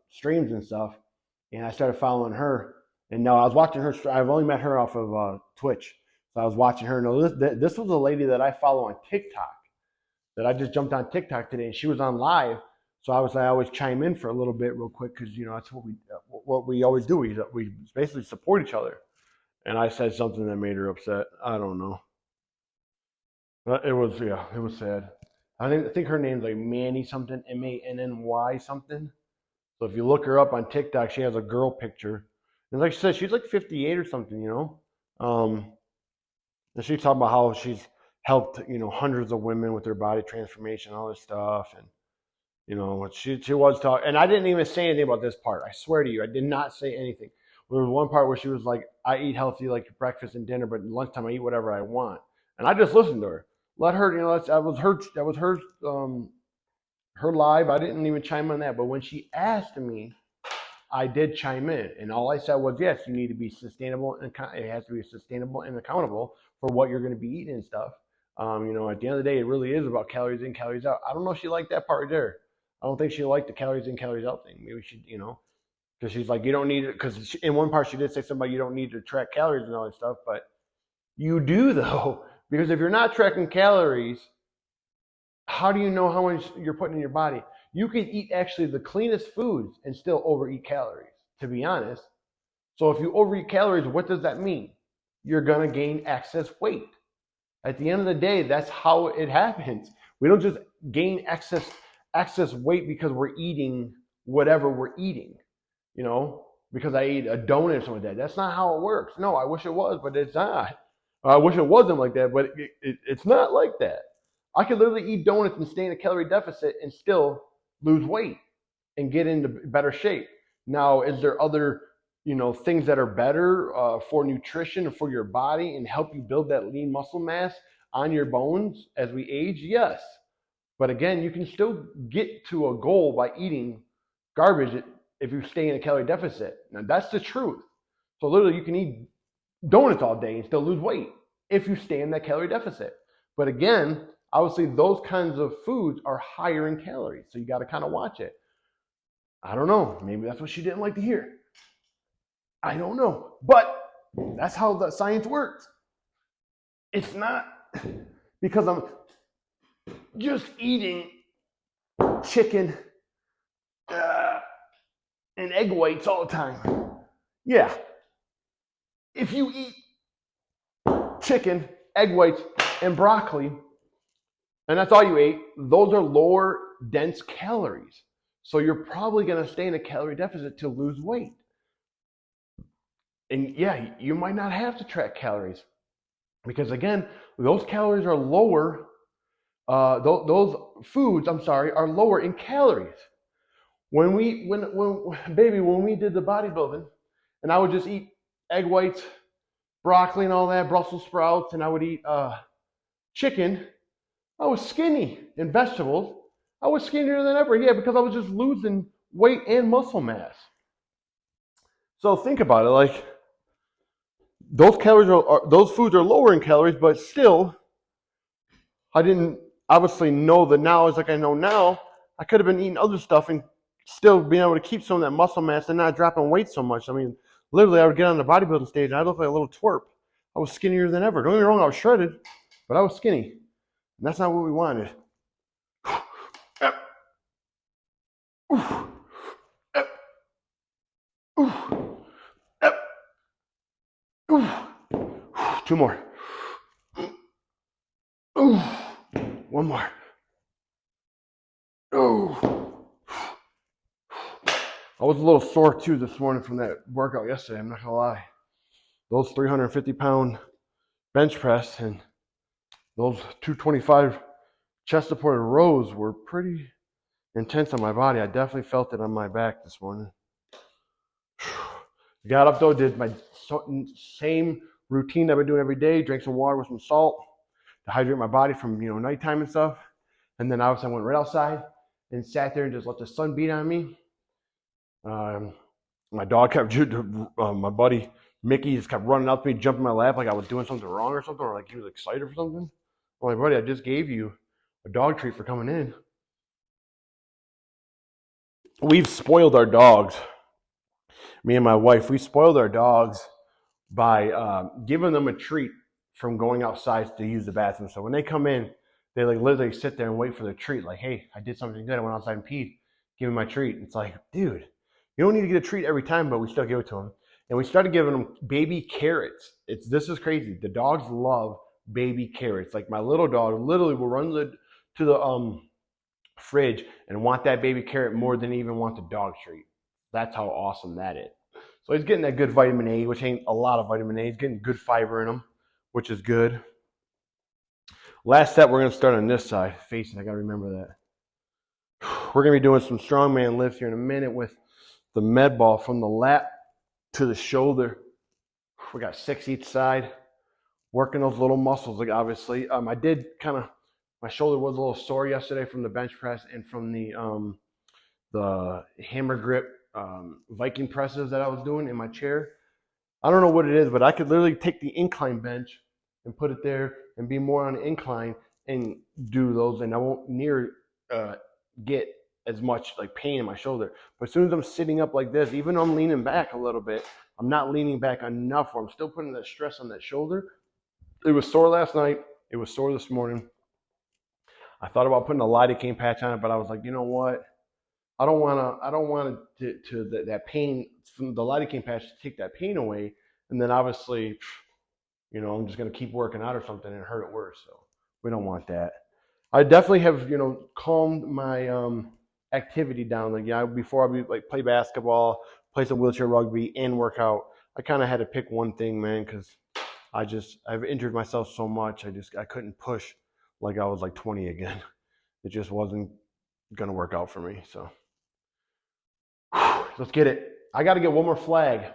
Speaker 1: streams and stuff. And I started following her. And now I was watching her. I've only met her off of Twitch. So I was watching her. No, this was a lady that I follow on TikTok, that I just jumped on TikTok today, and she was on live. So I always chime in for a little bit real quick because, that's what we always do. We basically support each other. And I said something that made her upset. I don't know. It was sad. I think her name's like Manny something, Manny something. So if you look her up on TikTok, she has a girl picture. And like she said, she's like 58 or something, And she's talking about how she's helped, hundreds of women with their body transformation, all this stuff. And, she was talking. And I didn't even say anything about this part. I swear to you, I did not say anything. There was one part where she was like, I eat healthy like breakfast and dinner, but lunchtime I eat whatever I want. And I just listened to her. Let her, that was her live. I didn't even chime in that. But when she asked me, I did chime in. And all I said was, yes, you need to be sustainable. And it has to be sustainable and accountable for what you're going to be eating and stuff. At the end of the day, it really is about calories in, calories out. I don't know if she liked that part right there. I don't think she liked the calories in, calories out thing. Maybe she, because she's like, you don't need it. Because in one part, she did say something about you don't need to track calories and all that stuff. But you do, though. Because if you're not tracking calories, how do you know how much you're putting in your body? You can eat actually the cleanest foods and still overeat calories, to be honest. So if you overeat calories, what does that mean? You're going to gain excess weight. At the end of the day, that's how it happens. We don't just gain excess weight because we're eating whatever we're eating, because I ate a donut or something like that. That's not how it works. No, I wish it was, but it's not. I wish it wasn't like that, but it's not like that. I could literally eat donuts and stay in a calorie deficit and still lose weight and get into better shape. Now, is there other, things that are better for nutrition or for your body and help you build that lean muscle mass on your bones as we age? Yes. But again, you can still get to a goal by eating garbage if you stay in a calorie deficit. Now, that's the truth. So literally, you can eat donuts all day and still lose weight if you stay in that calorie deficit. But again, obviously those kinds of foods are higher in calories, so you got to kind of watch it. I don't know, maybe that's what she didn't like to hear. I don't know, but that's how the science works. It's not because I'm just eating chicken and egg whites all the time. Yeah. If you eat chicken, egg whites, and broccoli, and that's all you ate, those are lower dense calories. So you're probably going to stay in a calorie deficit to lose weight. And yeah, you might not have to track calories because again, those calories are lower. Those foods, are lower in calories. When we did the bodybuilding, and I would just eat egg whites, broccoli, and all that, Brussels sprouts, and I would eat chicken, I was skinny. In vegetables, I was skinnier than ever. Yeah, because I was just losing weight and muscle mass. So think about it, like those foods are lower in calories, but still, I didn't obviously know the knowledge like I know now. I could have been eating other stuff and still being able to keep some of that muscle mass and not dropping weight so much. I mean, literally, I would get on the bodybuilding stage and I looked like a little twerp. I was skinnier than ever. Don't get me wrong, I was shredded, but I was skinny. And that's not what we wanted. Two more. One more. I was a little sore too this morning from that workout yesterday, I'm not gonna lie. Those 350-pound bench press and those 225 chest supported rows were pretty intense on my body. I definitely felt it on my back this morning. Got up though, did my same routine I've been doing every day, drank some water with some salt to hydrate my body from nighttime and stuff. And then obviously I went right outside and sat there and just let the sun beat on me. My dog kept, my buddy Mickey just kept running up to me, jumping my lap like I was doing something wrong or something, or like he was excited for something. I'm like, buddy, I just gave you a dog treat for coming in. We've spoiled our dogs. Me and my wife, we spoiled our dogs by giving them a treat from going outside to use the bathroom. So when they come in, they like literally sit there and wait for the treat. Like, hey, I did something good. I went outside and peed. Give me my treat. It's like, dude, you don't need to get a treat every time, but we still give it to them. And we started giving them baby carrots. This is crazy. The dogs love baby carrots. Like my little dog literally will run to the fridge and want that baby carrot more than even want the dog treat. That's how awesome that is. So he's getting that good vitamin A, which ain't a lot of vitamin A. He's getting good fiber in him, which is good. Last step, we're going to start on this side. Facing, I got to remember that. We're going to be doing some strongman lifts here in a minute with the med ball from the lat to the shoulder. We got 6 each side. Working those little muscles, like obviously. I did my shoulder was a little sore yesterday from the bench press and from the hammer grip Viking presses that I was doing in my chair. I don't know what it is, but I could literally take the incline bench and put it there and be more on the incline and do those, and I won't get as much like pain in my shoulder. But as soon as I'm sitting up like this, even though I'm leaning back a little bit, I'm not leaning back enough where I'm still putting that stress on that shoulder. It was sore last night. It was sore this morning. I thought about putting a lidocaine patch on it, but I was like, you know what? I don't want that pain from the lidocaine patch to take that pain away, and then obviously, I'm just gonna keep working out or something and hurt it worse. So we don't want that. I definitely have calmed my activity down. Like before I would like play basketball, play some wheelchair rugby, and work out. I kind of had to pick one thing, man, because I've injured myself so much. I couldn't push like I was like 20 again. It just wasn't gonna work out for me. So let's get it. I got to get one more flag.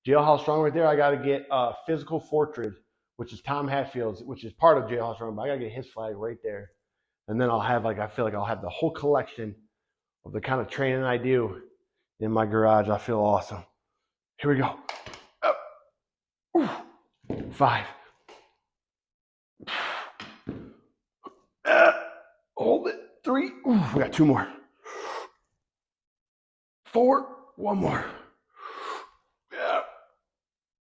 Speaker 1: Jailhouse Strong right there. I got to get Physical Fortitude, which is Tom Hatfield's, which is part of Jailhouse Strong, but I got to get his flag right there. And then I'll have I feel like I'll have the whole collection of the kind of training I do in my garage. I feel awesome. Here we go. 5. Hold it. 3. We got 2 more. 4. 1 more.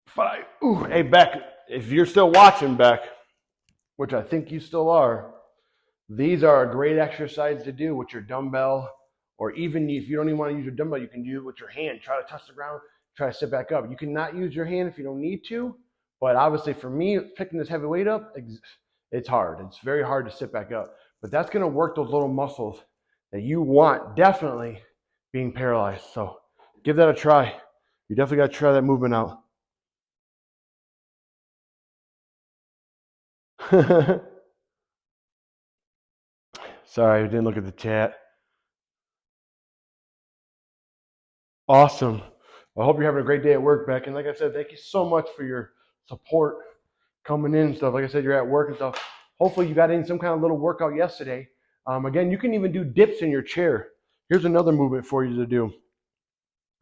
Speaker 1: 5. Hey, Beck, if you're still watching, Beck, which I think you still are, These are a great exercise to do with your dumbbell, or even if you don't even want to use your dumbbell, you can do it with your hand. Try to touch the ground, try to sit back up. You cannot use your hand if you don't need to, but obviously for me, picking this heavy weight up, it's hard. It's very hard to sit back up, but that's going to work those little muscles that you want definitely being paralyzed. So give that a try. You definitely got to try that movement out. Sorry, I didn't look at the chat. Awesome. I hope you're having a great day at work, Beck. And like I said, thank you so much for your support coming in and stuff. Like I said, you're at work and stuff. Hopefully you got in some kind of little workout yesterday. Again, you can even do dips in your chair. Here's another movement for you to do.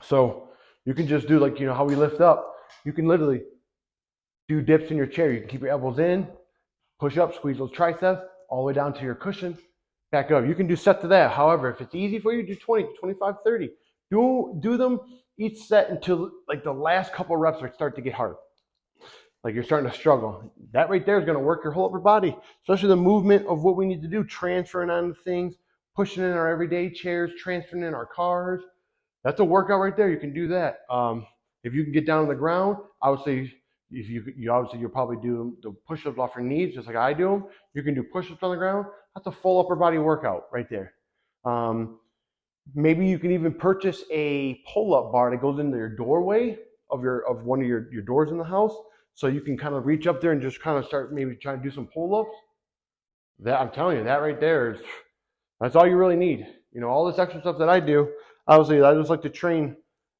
Speaker 1: So you can just do like, you know, how we lift up. You can literally do dips in your chair. You can keep your elbows in, push up, squeeze those triceps, all the way down to your cushion, back up. You can do set to that. However, if it's easy for you, do 20, 25, 30. Do them each set until like the last couple of reps start to get hard. Like you're starting to struggle. That right there is going to work your whole upper body, especially the movement of what we need to do, transferring on things, pushing in our everyday chairs, transferring in our cars. That's a workout right there. You can do that. If you can get down on the ground, I would say if you'll probably do the push-ups off your knees, just like I do them. You can do push-ups on the ground. That's a full upper body workout right there. Maybe you can even purchase a pull-up bar that goes into your doorway of one of your doors in the house, so you can kind of reach up there and just kind of start maybe trying to do some pull-ups. That I'm telling you, that right there that's all you really need. You know, all this extra stuff that I do. Obviously, I just like to train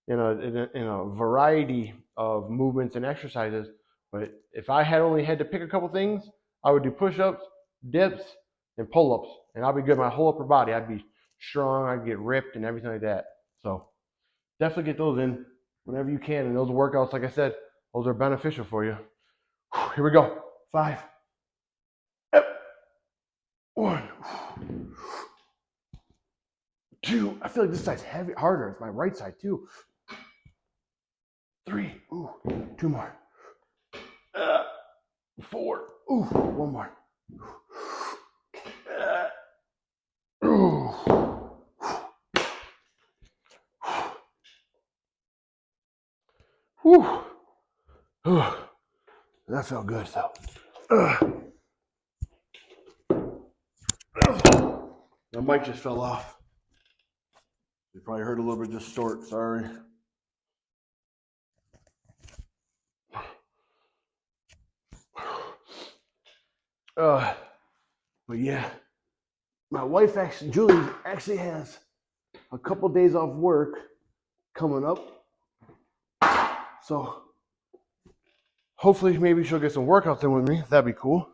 Speaker 1: in a variety of movements and exercises. But if I had only had to pick a couple things, I would do push-ups, dips, and pull-ups, and I'd be good. My whole upper body, I'd be strong. I'd get ripped and everything like that. So definitely get those in whenever you can. And those workouts, like I said, those are beneficial for you. Here we go. 5. 1. 2. I feel like this side's heavy, harder. It's my right side too. 3. Ooh. 2 more. 4. Ooh. 1 more. Ooh. Whew. That felt good though. My mic just fell off. You probably heard a little bit distort, sorry. But yeah, my wife Julie actually has a couple days off work coming up. So hopefully maybe she'll get some workouts in with me. That'd be cool.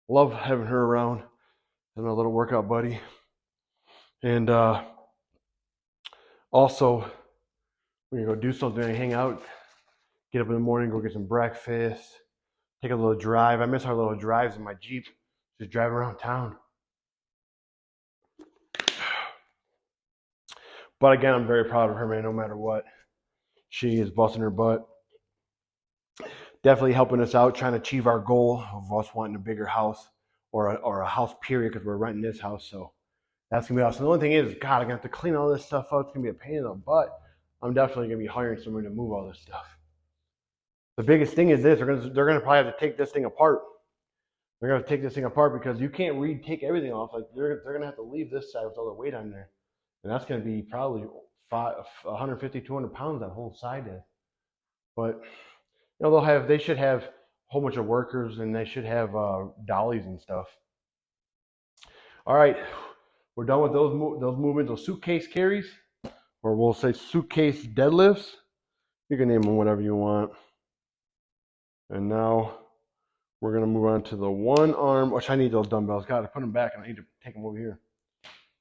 Speaker 1: Love having her around and a little workout buddy. And also, we're gonna go do something, hang out, get up in the morning, go get some breakfast, take a little drive. I miss our little drives in my Jeep, just driving around town. But again, I'm very proud of her, man, no matter what. She is busting her butt. Definitely helping us out, trying to achieve our goal of us wanting a bigger house or a house period, because we're renting this house. So that's going to be awesome. The only thing is, God, I'm going to have to clean all this stuff up. It's going to be a pain in the butt. I'm definitely going to be hiring someone to move all this stuff. The biggest thing is this. They're going to probably have to take this thing apart. They're going to take this thing apart because you can't take everything off. Like they're going to have to leave this side with all the weight on there. And that's going to be probably 150, 200 pounds, that whole side is. But, you know, they should have a whole bunch of workers, and they should have dollies and stuff. All right. We're done with those movements, those suitcase carries, or we'll say suitcase deadlifts. You can name them whatever you want. And now we're going to move on to the one arm, which I need those dumbbells. God, I put them back and I need to take them over here.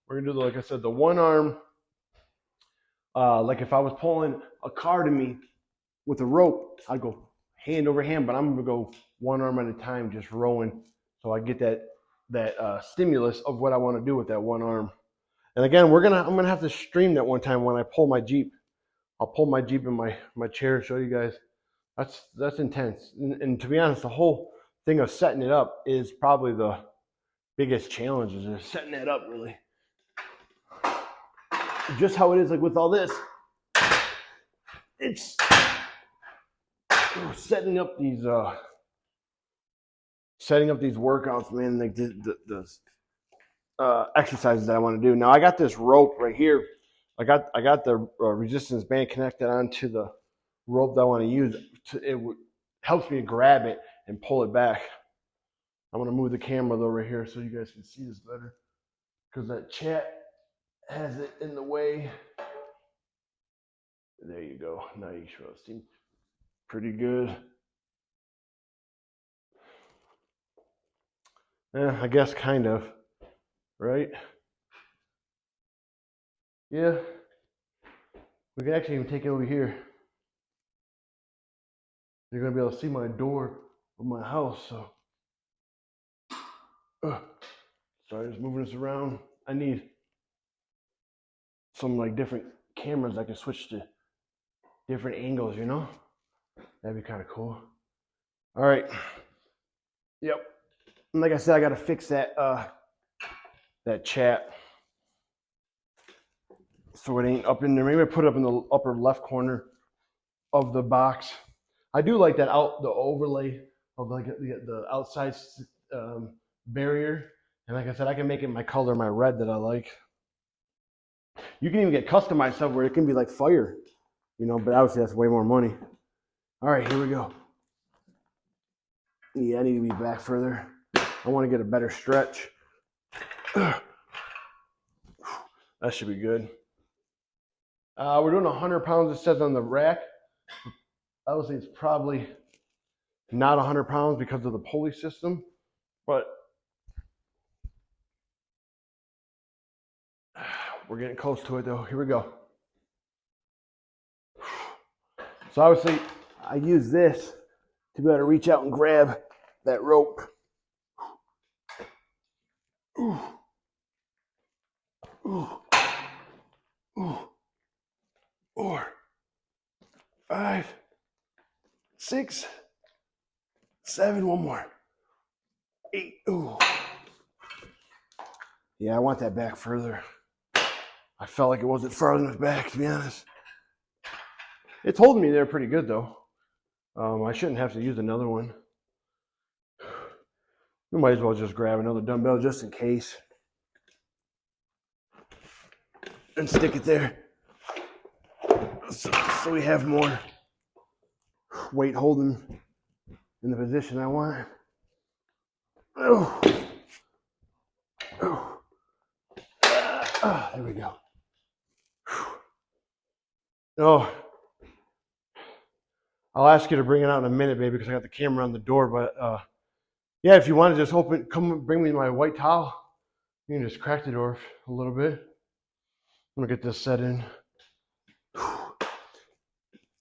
Speaker 1: We're going to do, like I said, the one arm, like if I was pulling a car to me with a rope, I'd go hand over hand, but I'm going to go one arm at a time, just rowing, so I get that stimulus of what I want to do with that one arm. And again, I'm gonna have to stream that one time when I pull my Jeep. I'll pull my Jeep in my chair and show you guys. That's intense. And to be honest, the whole thing of setting it up is probably the biggest challenges is setting that up, really. Just how it is, like with all this, it's setting up these workouts, man. Like the exercises that I want to do. Now I got this rope right here. I got the resistance band connected onto the rope that I want to use. It helps me grab it and pull it back. I'm gonna move the camera though right here so you guys can see this better, because that chat has it in the way. There you go. Now you should see pretty good. Yeah, I guess kind of, right? Yeah. We can actually even take it over here. You're gonna be able to see my door of my house. So, sorry, just moving this around. I need some like different cameras I can switch to different angles, you know? That'd be kind of cool. All right. Yep. And like I said, I gotta fix that that chat so it ain't up in there. Maybe I put it up in the upper left corner of the box. I do like that the overlay of like the outside barrier. And like I said, I can make it my color, my red that I like. You can even get customized stuff where it can be like fire, you know, but obviously that's way more money. All right, here we go. Yeah, I need to be back further. I want to get a better stretch. That should be good. We're doing 100 pounds, it says on the rack. Obviously, it's probably not 100 pounds because of the pulley system, but we're getting close to it though. Here we go. So obviously, I use this to be able to reach out and grab that rope. Ooh. Ooh. Ooh. 4, 5, 6, 7, one more. 8. Ooh. Yeah, I want that back further. I felt like it wasn't far enough back, to be honest. It's holding me there pretty good, though. I shouldn't have to use another one. We might as well just grab another dumbbell just in case. And stick it there. So we have more weight holding in the position I want. Oh. Oh. There we go. Oh, I'll ask you to bring it out in a minute, baby, because I got the camera on the door. But yeah, if you want to just come bring me my white towel, you can just crack the door a little bit. I'm gonna get this set in.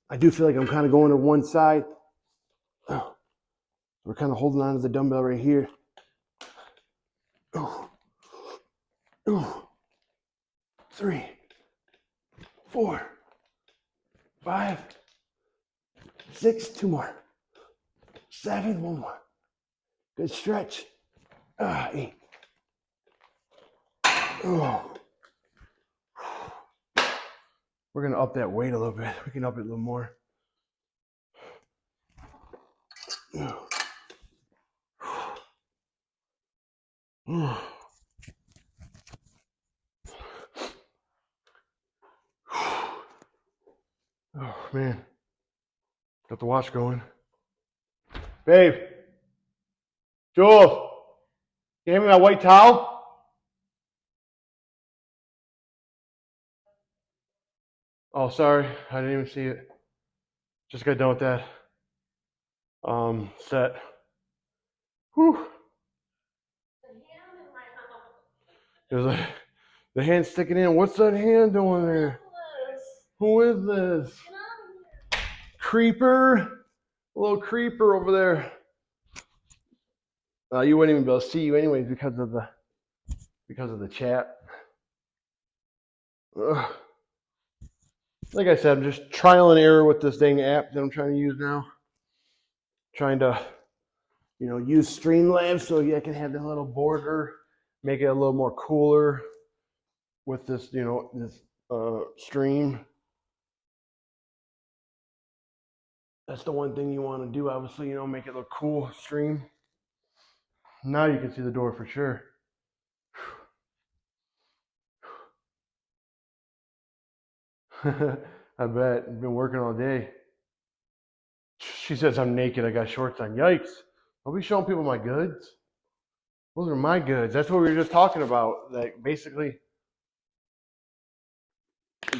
Speaker 1: I do feel like I'm kind of going to one side. We're kind of holding on to the dumbbell right here. 3, 4, 5, 6, 2 more. 7, one more. Good stretch. 8. Oh. We're gonna up that weight a little bit. We can up it a little more. Oh man, got the watch going. Babe, Jules, can you hand me my white towel? Oh, sorry, I didn't even see it. Just got done with that set. Whew. It was like the hand sticking in. What's that hand doing there? Who is this? Creeper, a little creeper over there. You wouldn't even be able to see you anyways because of the chat. Ugh. Like I said, I'm just trial and error with this dang app that I'm trying to use now. Trying to, use Streamlabs so I can have that little border make it a little more cooler with this, this stream. That's the one thing you want to do, obviously, make it look cool, stream. Now you can see the door for sure. I bet. I've been working all day. She says I'm naked. I got shorts on. Yikes. I'll be showing people my goods. Those are my goods. That's what we were just talking about. Like, basically,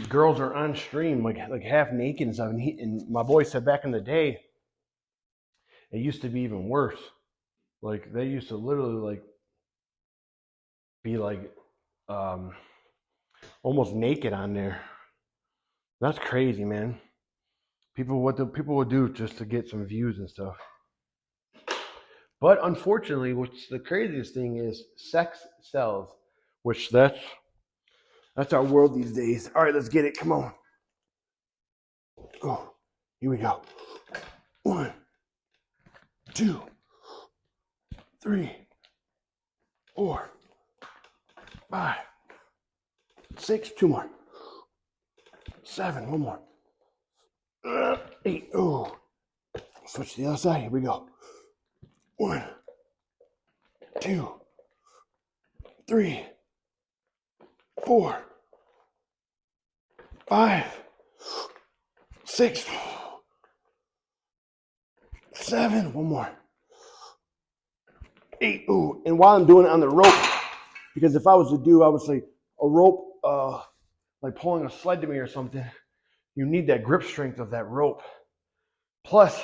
Speaker 1: girls are on stream, like half naked and stuff. And my boy said back in the day, it used to be even worse. Like, they used to literally, like, be, like, almost naked on there. That's crazy, man. What the people would do just to get some views and stuff. But unfortunately, what's the craziest thing is sex sells, which that's our world these days. All right, let's get it. Come on. Oh, here we go. 1, 2, 3, 4, 5, 6. 2 more. 7. 1 more. 8. Oh, switch to the other side. Here we go. 1, 2, 3, 4, 5, 6, 7. 1 more. 8. Ooh, and while I'm doing it on the rope, because if I was to do, obviously, a rope, like pulling a sled to me or something, you need that grip strength of that rope. Plus,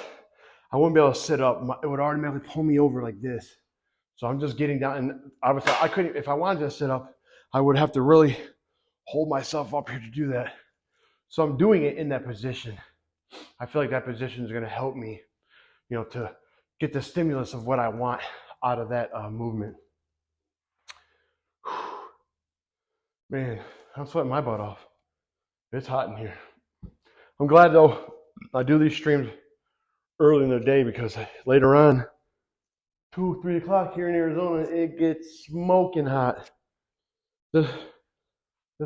Speaker 1: I wouldn't be able to sit up. It would automatically pull me over like this. So I'm just getting down. And obviously, I couldn't, if I wanted to sit up, I would have to really hold myself up here to do that. So I'm doing it in that position. I feel like that position is going to help me, to get the stimulus of what I want out of that movement. Man, I'm sweating my butt off. It's hot in here. I'm glad, though, I do these streams early in the day because later on, 2, 3 o'clock here in Arizona, it gets smoking hot. This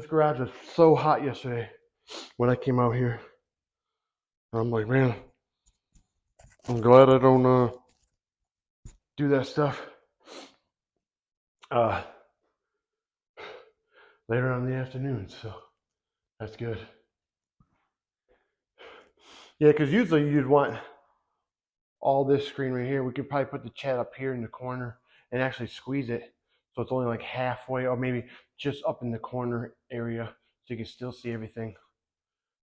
Speaker 1: garage was so hot yesterday when I came out here. I'm like, man, I'm glad I don't do that stuff later on in the afternoon, so that's good. Yeah, because usually you'd want all this screen right here. We could probably put the chat up here in the corner and actually squeeze it so it's only like halfway, or maybe just up in the corner area so you can still see everything.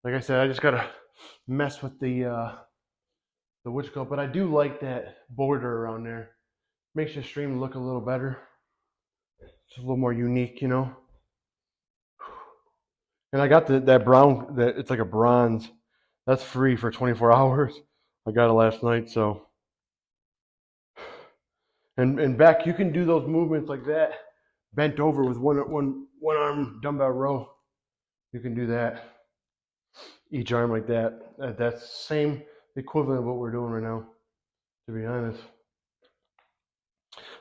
Speaker 1: Like I said, I just gotta mess with the witch coat, but I do like that border around there. Makes the stream look a little better. It's a little more unique, And I got that brown, that it's like a bronze. That's free for 24 hours. I got it last night, so. And back, you can do those movements like that, bent over with one arm dumbbell row. You can do that. Each arm like that. That's same equivalent of what we're doing right now, to be honest.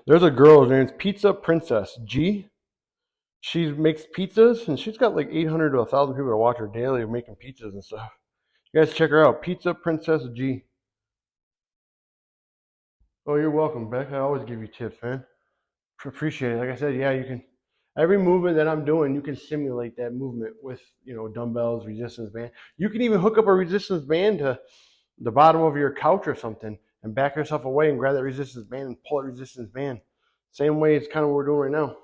Speaker 1: There's a girl, her name's Pizza Princess G. She makes pizzas, and she's got like 800 to 1,000 people to watch her daily making pizzas and stuff. You guys check her out, Pizza Princess G. Oh, you're welcome, Beck. I always give you tips, man. Appreciate it. Like I said, yeah, you can. Every movement that I'm doing, you can simulate that movement with, dumbbells, resistance band. You can even hook up a resistance band to the bottom of your couch or something and back yourself away and grab that resistance band and pull that resistance band. Same way it's kind of what we're doing right now.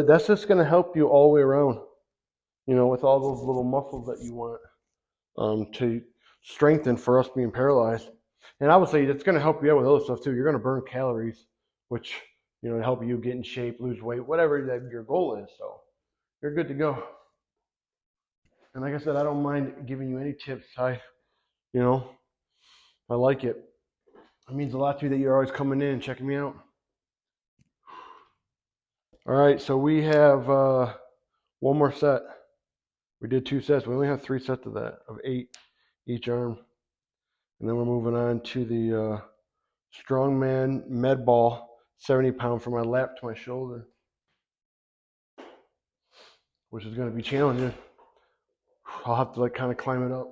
Speaker 1: That's just going to help you all the way around, with all those little muscles that you want to strengthen for us being paralyzed. And obviously, it's going to help you out with other stuff too. You're going to burn calories, which, help you get in shape, lose weight, whatever that your goal is. So you're good to go. And like I said, I don't mind giving you any tips. I like it. It means a lot to you that you're always coming in and checking me out. All right, so we have one more set. We did 2 sets. We only have 3 sets of that, of 8 each arm. And then we're moving on to the strongman med ball 70-pound from my lap to my shoulder, which is going to be challenging. I'll have to like kind of climb it up.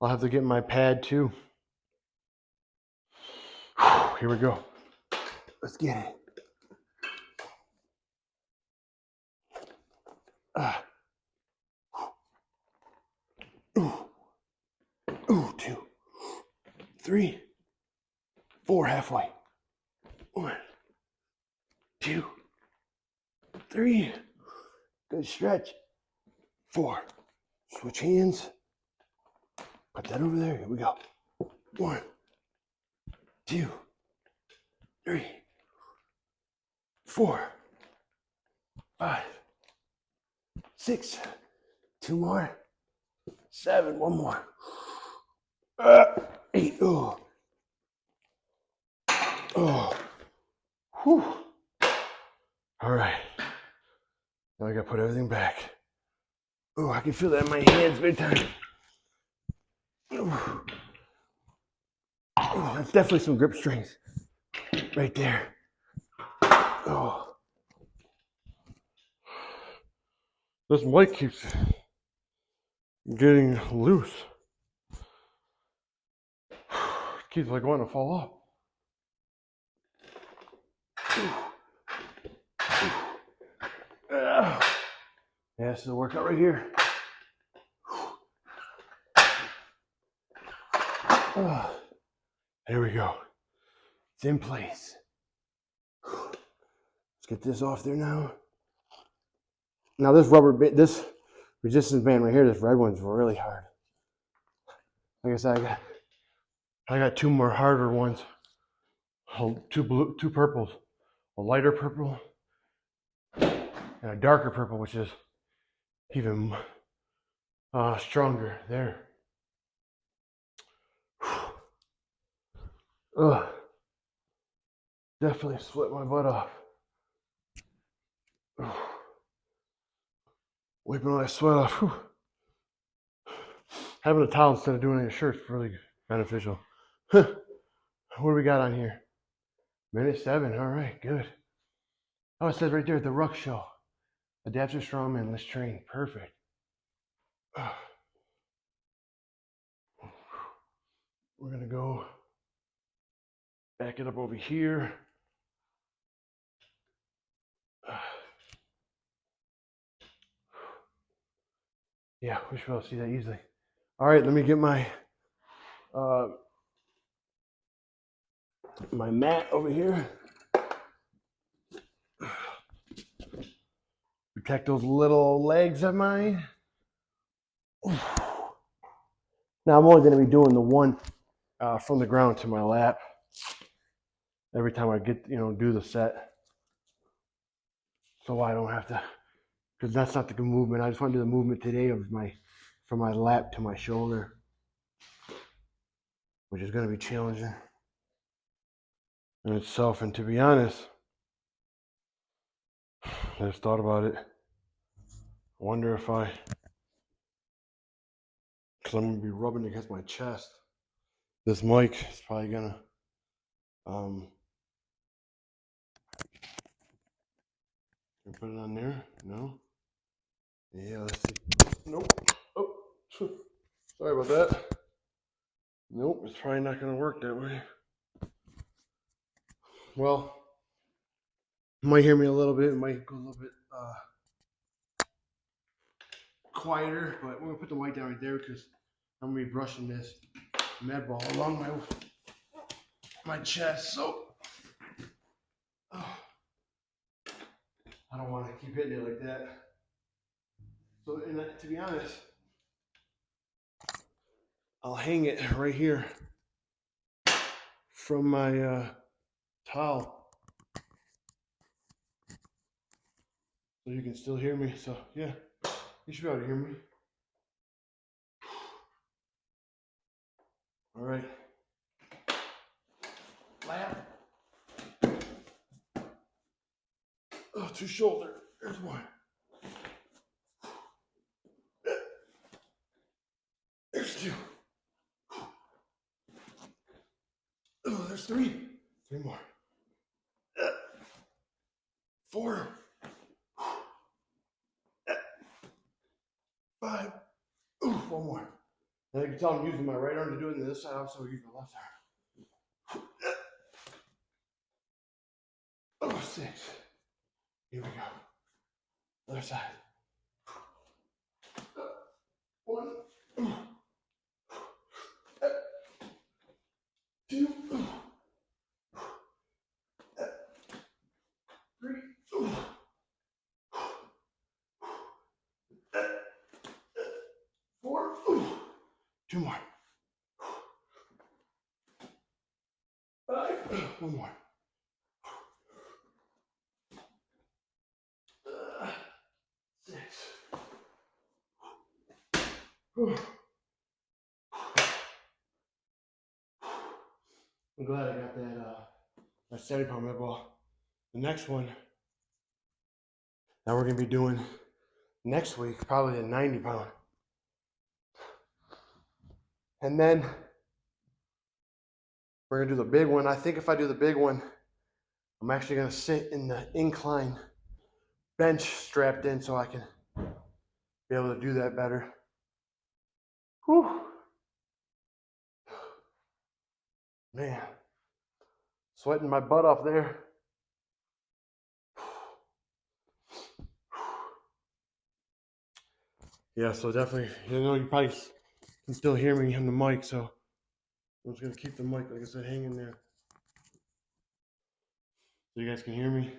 Speaker 1: I'll have to get my pad too. Here we go. Let's get it. Ooh, 2, 3, 4, halfway. 1, 2, 3. Good stretch. 4. Switch hands. Put that over there. Here we go. 1, 2, 3, 4, 5, 6. 2 more. 7. 1 more. 8. Oh. Whew. All right. Now I gotta put everything back. Oh, I can feel that in my hands big time. Oh, that's definitely some grip strength right there. Oh. This mic keeps getting loose. It keeps like wanting to fall off. Yeah, this is a workout right here. There we go. It's in place. Let's get this off there now. Now this rubber bit, this resistance band right here, this red one's really hard. Like I said, I got 2 more harder ones. 2 purples. A lighter purple and a darker purple, which is even stronger there. Ugh. Definitely sweat my butt off. Wiping all that sweat off. Whew. Having a towel instead of doing it in a shirt is really beneficial. What do we got on here? Minute 7. All right, good. Oh, it says right there, the Ruck show. Adaptive strongman, let's train. Perfect. We're gonna go back it up over here. Yeah, we should be able to see that easily. All right, let me get my my mat over here. Protect those little legs of mine. Now I'm only going to be doing the one from the ground to my lap every time I get, do the set. So I don't have to, because that's not the good movement. I just want to do the movement today of from my lap to my shoulder, which is going to be challenging in itself. And to be honest, I just thought about it. I wonder if because I'm going to be rubbing against my chest. This mic is probably going to, can I put it on there? No? Yeah, let's see. Nope. Oh, sorry about that. Nope, it's probably not going to work that way. Well, you might hear me a little bit. It might go a little bit quieter, but we're going to put the mic down right there because I'm going to be brushing this med ball along my chest. So, I don't want to keep hitting it like that. So, to be honest, I'll hang it right here from my towel so you can still hear me. So yeah, you should be able to hear me. All right, lap. Oh, to shoulder. There's 1. There's 2. Oh, there's 3. 3 more. 4, 5. Ooh, one more. And you can tell I'm using my right arm to do it, and this side also use my left arm. Oh, 6. Here we go. Other side. 1, 2, 3, 4. 2 more. 5. 1 more. 6. I'm glad I got that 70-pound med ball. The next one that we're gonna be doing next week, probably a 90-pound. And then we're gonna do the big one. I think if I do the big one, I'm actually gonna sit in the incline bench strapped in so I can be able to do that better. Whew. Man, sweating my butt off there. Yeah, so definitely, you probably can still hear me on the mic, so I'm just gonna keep the mic, like I said, hanging there. So you guys can hear me.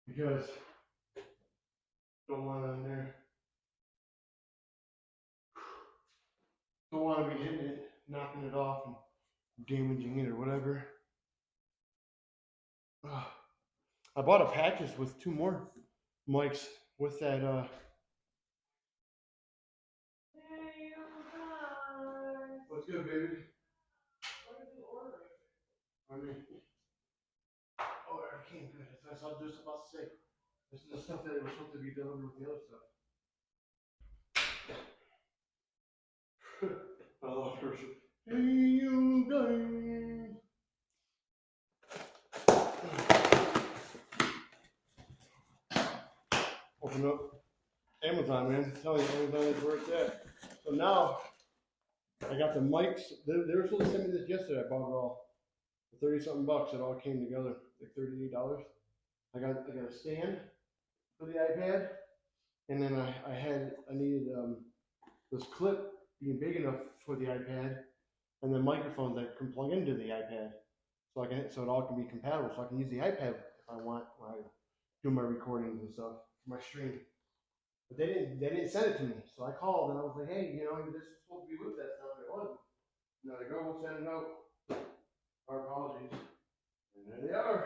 Speaker 1: Because don't want it in there. Don't want to be hitting it, knocking it off, and damaging it or whatever. I bought a package with 2 more mics with that. What's good, baby? What did you order? I mean, oh, I came good. That's what I was just about to say. This is the stuff that was supposed to be delivered with the other stuff. I love her. Hey, you guys. Open up Amazon, man. I'm telling you, Amazon is where it's at. So now I got the mics. They were supposed to send me this yesterday. I bought it all for 30-something bucks. It all came together, like $38. I got a stand for the iPad, and then I needed this clip being big enough for the iPad, and then microphones that can plug into the iPad, so it all can be compatible. So I can use the iPad if I want when I do my recordings and stuff for my stream. But they didn't send it to me, so I called and I was like, hey, this is supposed to be with that stuff. It wasn't. No, the girl will send it out. Our apologies. And there they are.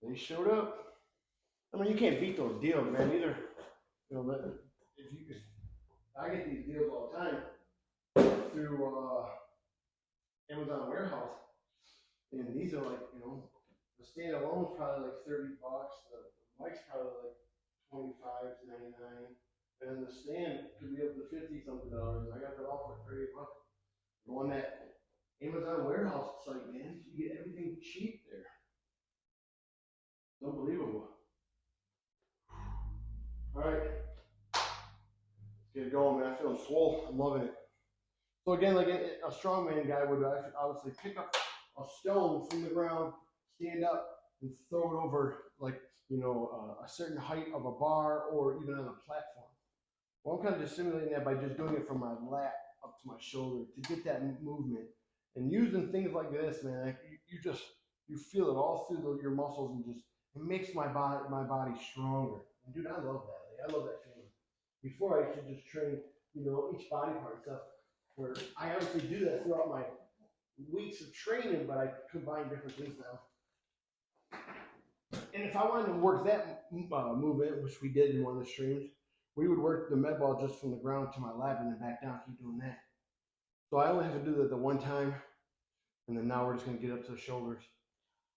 Speaker 1: They showed up. I mean, you can't beat those deals, man. Either, I get these deals all the time through Amazon warehouse, and these are like, the stand alone is probably like $30. The mic's probably like 25 to 99, and the stand could be up to $50-something. I got that all for $38. Go on that Amazon warehouse site, man. You get everything cheap there. It's unbelievable. All right, let's get it going, man. I feel swole. I'm loving it. So again, like a strongman guy would obviously pick up a stone from the ground, stand up, and throw it over like a certain height of a bar or even on a platform. Well, I'm kind of just simulating that by just doing it from my lap up to my shoulder to get that movement. And using things like this, man, like you feel it all through your muscles, and it makes my body stronger. And dude, I love that. Like, I love that feeling. Before I used to just train, each body part and stuff. Where I obviously do that throughout my weeks of training, but I combine different things now. And if I wanted to work that movement, which we did in one of the streams, we would work the med ball just from the ground to my lap and then back down, keep doing that. So I only have to do that the one time, and then now we're just going to get up to the shoulders.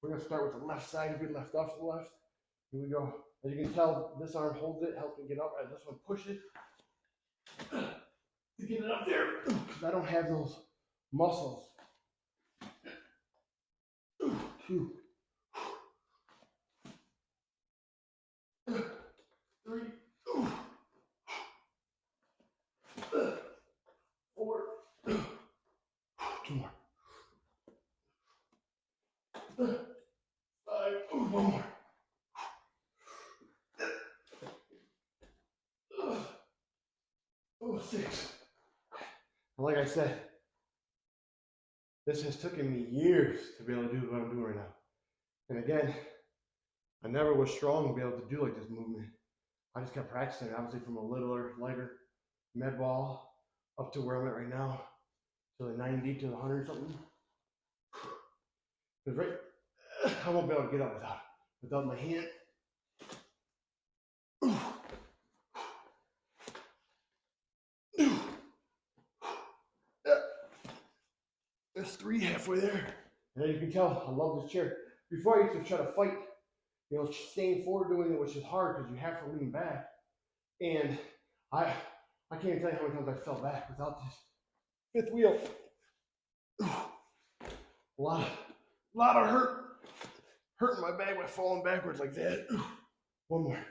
Speaker 1: We're going to start with the left side. If we left off to the left, here we go. As you can tell, this arm holds it, helps me get up. As this one pushes to get it up there, because I don't have those muscles. 6. Like I said, this has taken me years to be able to do what I'm doing right now. And again, I never was strong to be able to do like this movement. I just kept practicing, obviously from a littler, lighter med ball up to where I'm at right now, to the 90 to the 100 something. Because right, I won't be able to get up without my hand. There's 3 halfway there. And as you can tell, I love this chair. Before I used to try to fight, staying forward doing it, which is hard because you have to lean back. And I can't even tell you how many times I fell back without this 5th wheel. A lot of hurting my back by falling backwards like that. One more.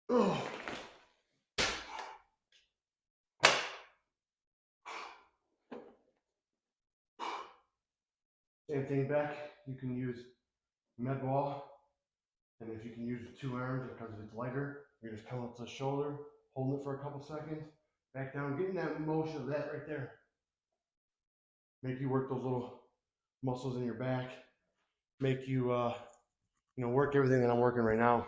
Speaker 1: Oh. Same thing back. You can use med ball, and if you can use 2 arms because it's lighter, you're just coming up to the shoulder, holding it for a couple seconds, back down, getting that motion of that right there. Make you work those little muscles in your back. Make you, work everything that I'm working right now.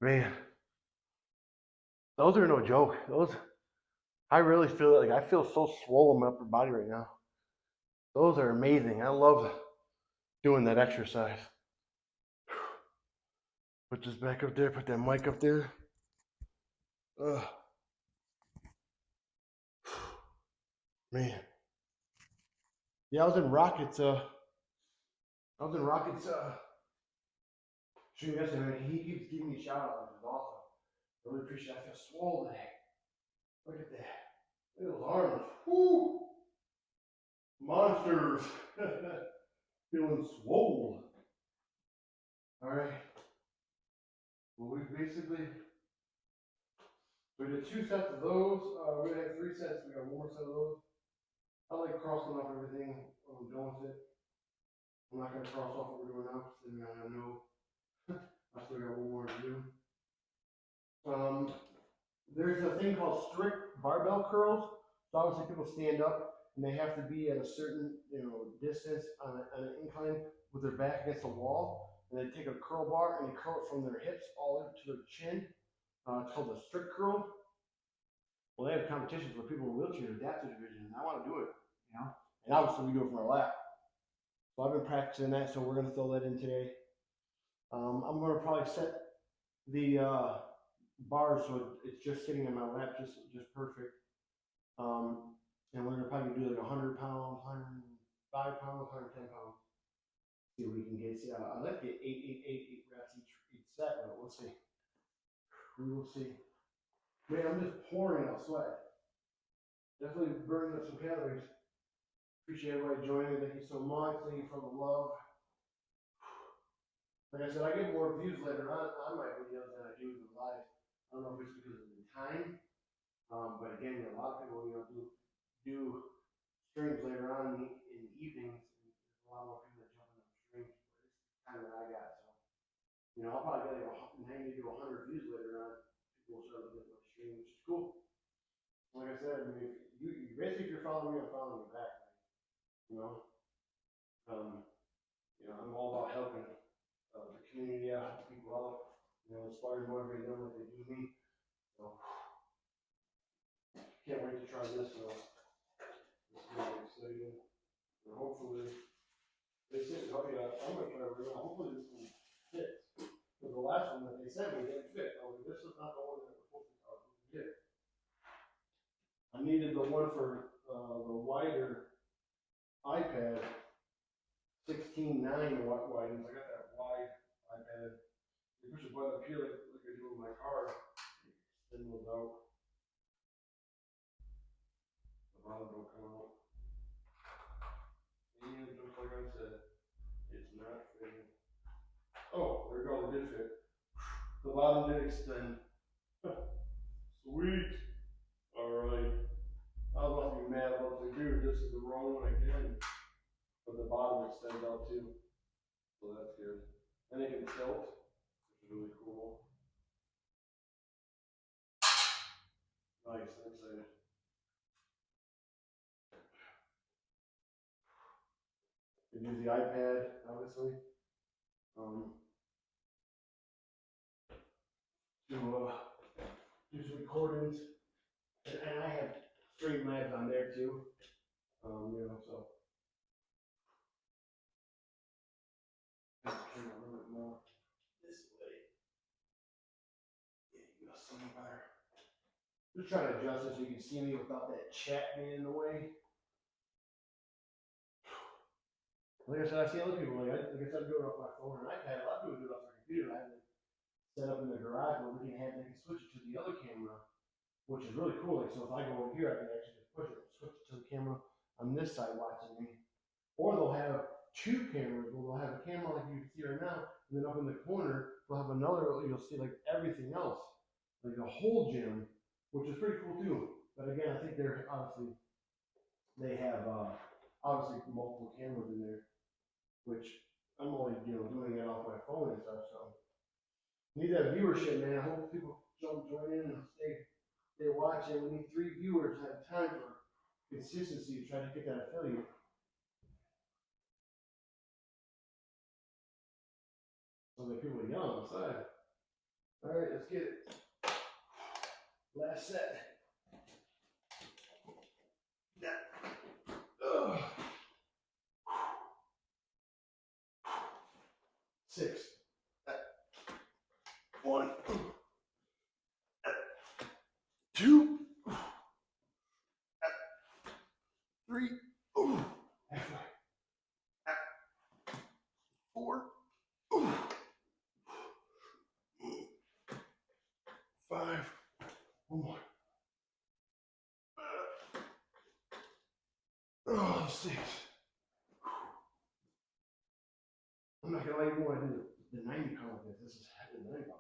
Speaker 1: Man, those are no joke. I really feel like I feel so swollen in my upper body right now. Those are amazing. I love doing that exercise. Put this back up there, put that mic up there. Man. Yeah, I was in Rockets shooting yesterday. He keeps giving me shout outs, which is awesome. I really appreciate it. I feel swole today. Look at that. Look at those arms. Woo! Monsters. Feeling swole. Alright. Well, we did 2 sets of those. We're gonna have 3 sets. We got 1 more set of those. I like crossing off everything when I'm done with it. I'm not gonna cross off what we're doing now because then I know I still got 1 more to do. There's a thing called strict barbell curls. So obviously people stand up and they have to be at a certain distance on an incline with their back against the wall. And they take a curl bar and they curl it from their hips all the way to their chin. It's called a strict curl. Well, they have competitions where people in wheelchairs adapt to division, and I want to do it, And obviously we do it from our lap. So I've been practicing that, so we're going to throw that in today. I'm going to probably set the bars so it's just sitting in my lap, just perfect. And we're going to probably do like 100 pounds, 105 pounds, 110 pounds. See what we can get. See, I'd like to get 8 reps each set, but we'll see. We will see. Man, I'm just pouring out sweat. Definitely burning up some calories. Appreciate everybody joining. Thank you so much. Thank you for the love. Like I said, I get more views later on my videos than I do the live. I don't know if it's because of the time, but again, a lot of people do streams later on in the evenings. And there's a lot more people that jump in on streams, but it's the time that I got. So I'll probably get like 90 to 100 views later on. People will start looking at my stream, which is cool. Like I said, I mean, if you're following me, I'm following you back. I'm all about helping the community out, help people out, inspire and motivate them like they do me. So, can't wait to try this. So, this is really exciting. And hopefully, I'm gonna try it right now. Hopefully, this one fits. Because the last one that they sent me didn't fit. This is not the one that we're supposed to get. I needed the one for the wider iPad, 16:9 widens. I got that wide iPad. You push a button up here like I do in my car. Then those out. The bottom don't come out. And just like I said, it's not fitting. Oh, there we go. It did fit. The bottom did extend. Sweet. Alright. I was about to be mad about the dude. This is the wrong one again. But the bottom extends out too. So that's good. And they can tilt, which is really cool. Nice, I'm excited. You can use the iPad, obviously, to do some recordings. And I have Streamlabs on there too. You know, so. Let's turn a little bit more this way. Yeah, you can see me better. Just trying to adjust it so you can see me without that chat being in the way. Like I said, I see other people, like I said, do it off my phone and iPad. A lot of people do it off their computer. I have it set up in the garage where they can switch it to the other camera, which is really cool. Like, so if I go over here, I can actually just push it, switch it to the camera on this side watching me. Or they'll have two cameras, where they'll have a camera like you can see right now, and then up in the corner, they'll have another, you'll see like everything else, like the whole gym, which is pretty cool too. But again, I think they're obviously, they have obviously multiple cameras in there, which I'm only, you know, doing it off my phone and stuff, so. Need that viewership, man. I hope people join in and stay watching. We need 3 viewers at a time for consistency to try to get that affiliate. So that people are young inside. All right, let's get it. Last set. Ugh. 6. 1. 2. 3. Halfway. 4. 5. One more. 6. I'm not gonna lie, even when I do the 90 pound with this is heavy 90 pound.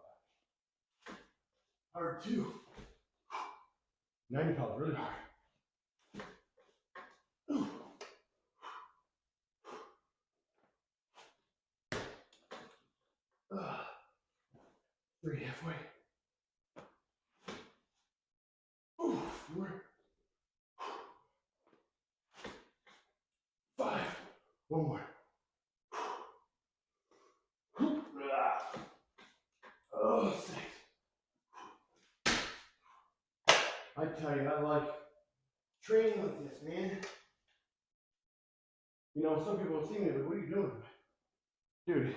Speaker 1: Hard too. 90 pounds, really hard. 3 halfway. 4. 5. One more. Oh, 6. I tell you, I like training like this, man. You know, some people see me, like, what are you doing? Dude,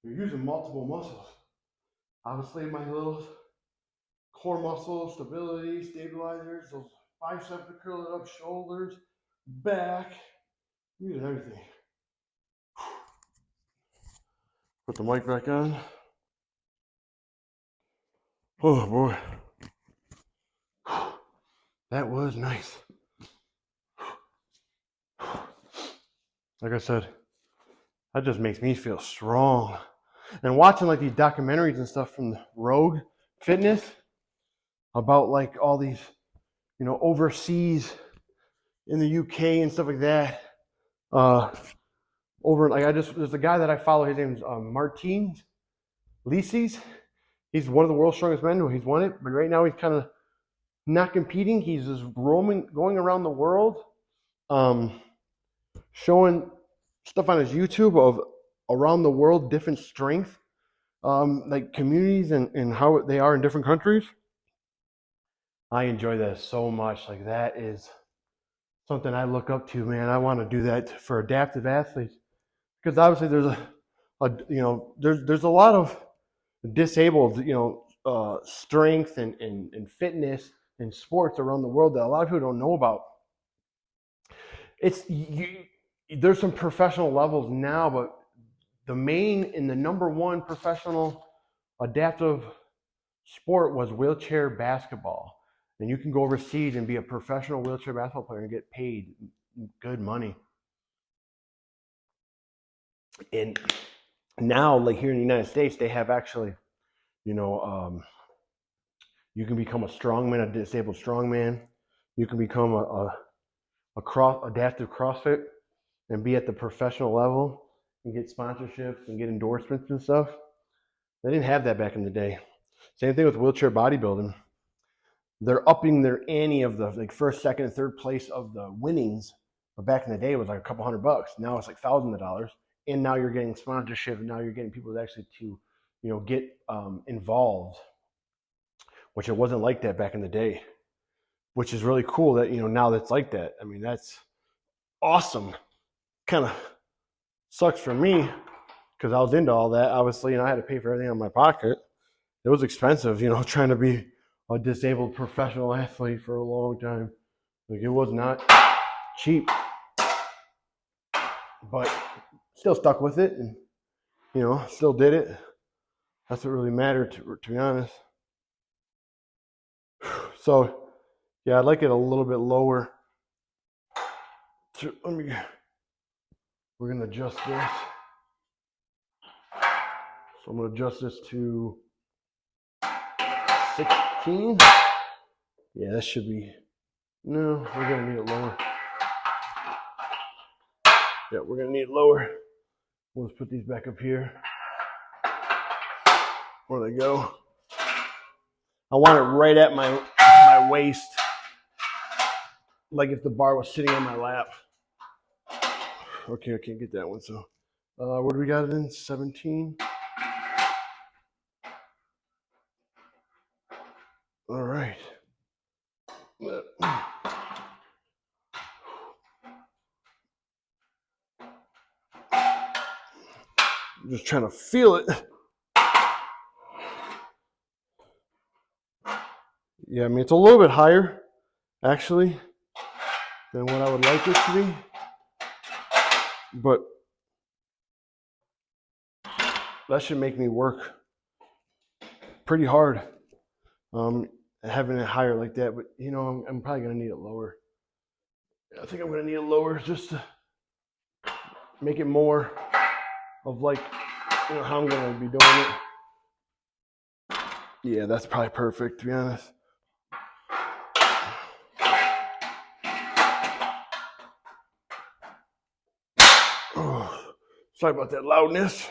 Speaker 1: you're using multiple muscles. Obviously, my little core muscles, stability, stabilizers, those biceps to curl it up, shoulders, back, using everything. Put the mic back on. Oh boy. That was nice. Like I said, that just makes me feel strong. And watching like these documentaries and stuff from Rogue Fitness about like all these, you know, overseas in the UK and stuff like that. There's a guy that I follow. His name's Martin Lises. He's one of the world's strongest men. He's won it, but right now he's kind of not competing. He's just going around the world, showing stuff on his YouTube of around the world, different strength, like communities and how they are in different countries. I enjoy that so much. Like that is something I look up to, man. I want to do that for adaptive athletes because obviously there's a lot of disabled, strength and fitness and sports around the world that a lot of people don't know about. There's some professional levels now, but the main and the number one professional adaptive sport was wheelchair basketball. And you can go overseas and be a professional wheelchair basketball player and get paid good money. And now, like here in the United States, they have actually, you can become a strongman, a disabled strongman. You can become a adaptive CrossFit and be at the professional level. and get sponsorships and get endorsements and stuff. They didn't have that back in the day. Same thing with wheelchair bodybuilding. They're upping their ante of the like first, second, and third place of the winnings. But back in the day, it was like a couple $100. Now it's like thousands of dollars. And now you're getting sponsorship, and now you're getting people that actually to, get involved, which it wasn't like that back in the day. Which is really cool that now that's like that. I mean, that's awesome. Kind of sucks for me because I was into all that. Obviously, I had to pay for everything out of my pocket. It was expensive, trying to be a disabled professional athlete for a long time. Like, it was not cheap, but still stuck with it, and still did it. That's what really mattered, to be honest. So yeah, I'd like it a little bit lower. We're gonna adjust this. So I'm gonna adjust this to 16. Yeah, that should be. No, we're gonna need it lower. Yeah, we're gonna need it lower. Let's put these back up here. Where they go? I want it right at my waist, like if the bar was sitting on my lap. Okay, I can't get that one. So, what do we got it in? 17. All right. I'm just trying to feel it. Yeah, I mean, it's a little bit higher, actually, than what I would like it to be. But that should make me work pretty hard, having it higher like that. But, I'm probably going to need it lower. I think I'm going to need it lower just to make it more of like, how I'm going to be doing it. Yeah, that's probably perfect, to be honest. Oh, sorry about that loudness.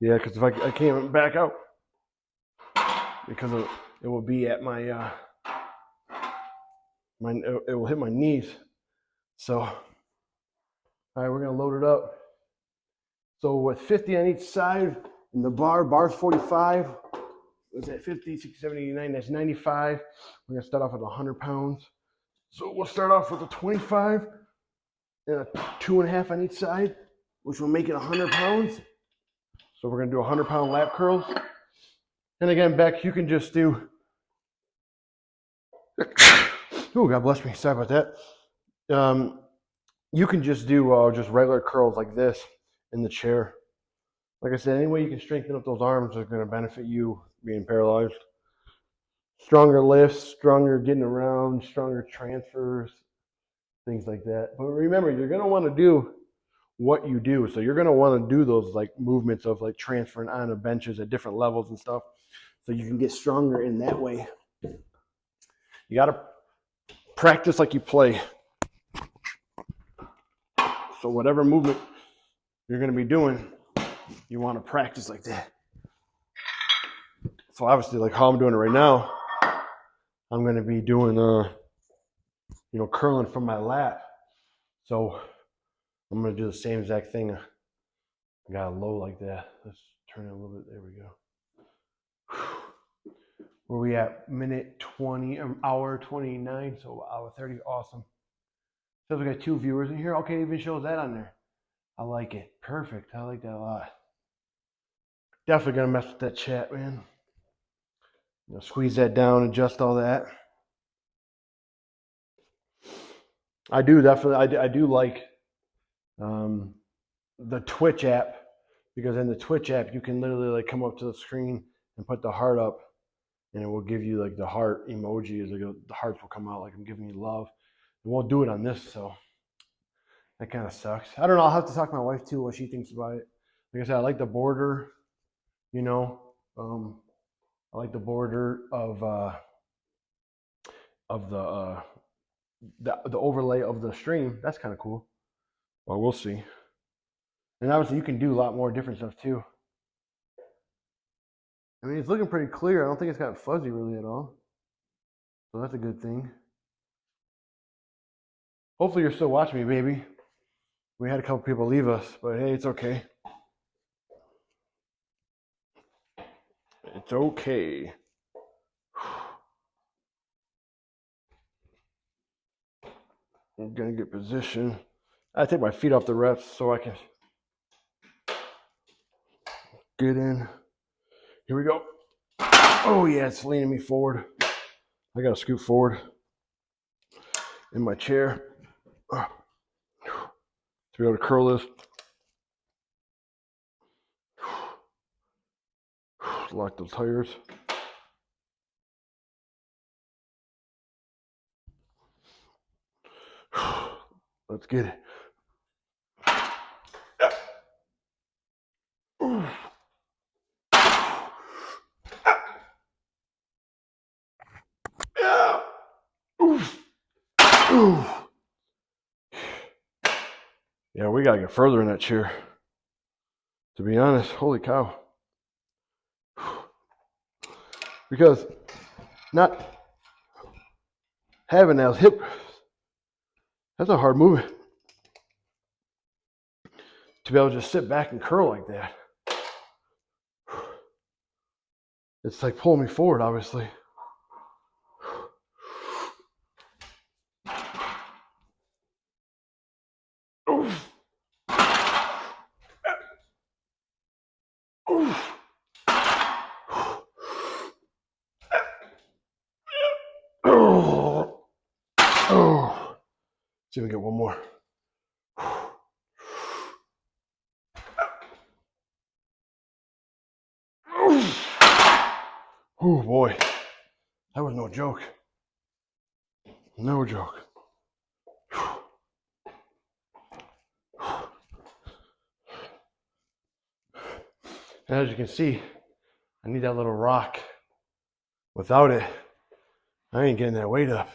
Speaker 1: Yeah, because if I can't back out, because it will be at my it will hit my knees. So, all right, we're gonna load it up. So with 50 on each side, and the bar's 45. What's that? 50, 60, 70, 89. That's 95. We're gonna start off with 100 pounds. So we'll start off with a 25 and a 2.5 on each side, which will make it 100 pounds. So we're gonna do 100-pound lat curls. And again, Beck, you can just do. Oh, God bless me. Sorry about that. You can just do just regular curls like this in the chair. Like I said, any way you can strengthen up those arms is going to benefit you being paralyzed. Stronger lifts, stronger getting around, stronger transfers, things like that. But remember, you're going to want to do what you do. So you're going to want to do those like movements of like transferring onto benches at different levels and stuff, so you can get stronger in that way. You got to practice like you play. So whatever movement you're going to be doing, you want to practice like that. So obviously, like how I'm doing it right now, I'm going to be doing curling from my lat. So I'm going to do the same exact thing. I got a low like that. Let's turn it a little bit. There we go. Where we at? Minute 20, hour 29, so hour 30. Awesome. So we got 2 viewers in here. Okay, it even shows that on there. I like it. Perfect. I like that a lot. Definitely gonna mess with that chat, man. Squeeze that down, adjust all that. I do definitely. I do like the Twitch app, because in the Twitch app you can literally like come up to the screen and put the heart up, and it will give you like the heart emoji. Like the hearts will come out like I'm giving you love. It won't do it on this, so that kind of sucks. I don't know. I'll have to talk to my wife too, what she thinks about it. Like I said, I like the border. I like the border of the overlay of the stream. That's kind of cool. Well, we'll see. And obviously you can do a lot more different stuff too. I mean, it's looking pretty clear. I don't think it's got fuzzy really at all. So that's a good thing. Hopefully you're still watching me, baby. We had a couple people leave us, but hey, it's okay. It's okay. I'm gonna get position. I take my feet off the reps so I can get in. Here we go. Oh yeah, it's leaning me forward. I gotta scoot forward in my chair to be able to curl this. Lock the tires. Let's get it. Yeah, we gotta get further in that chair. To be honest, holy cow. Because not having those hip, that's a hard movement. To be able to just sit back and curl like that. It's like pulling me forward, obviously. See if we can get one more. Oh boy, that was no joke. No joke. And as you can see, I need that little rock. Without it, I ain't getting that weight up.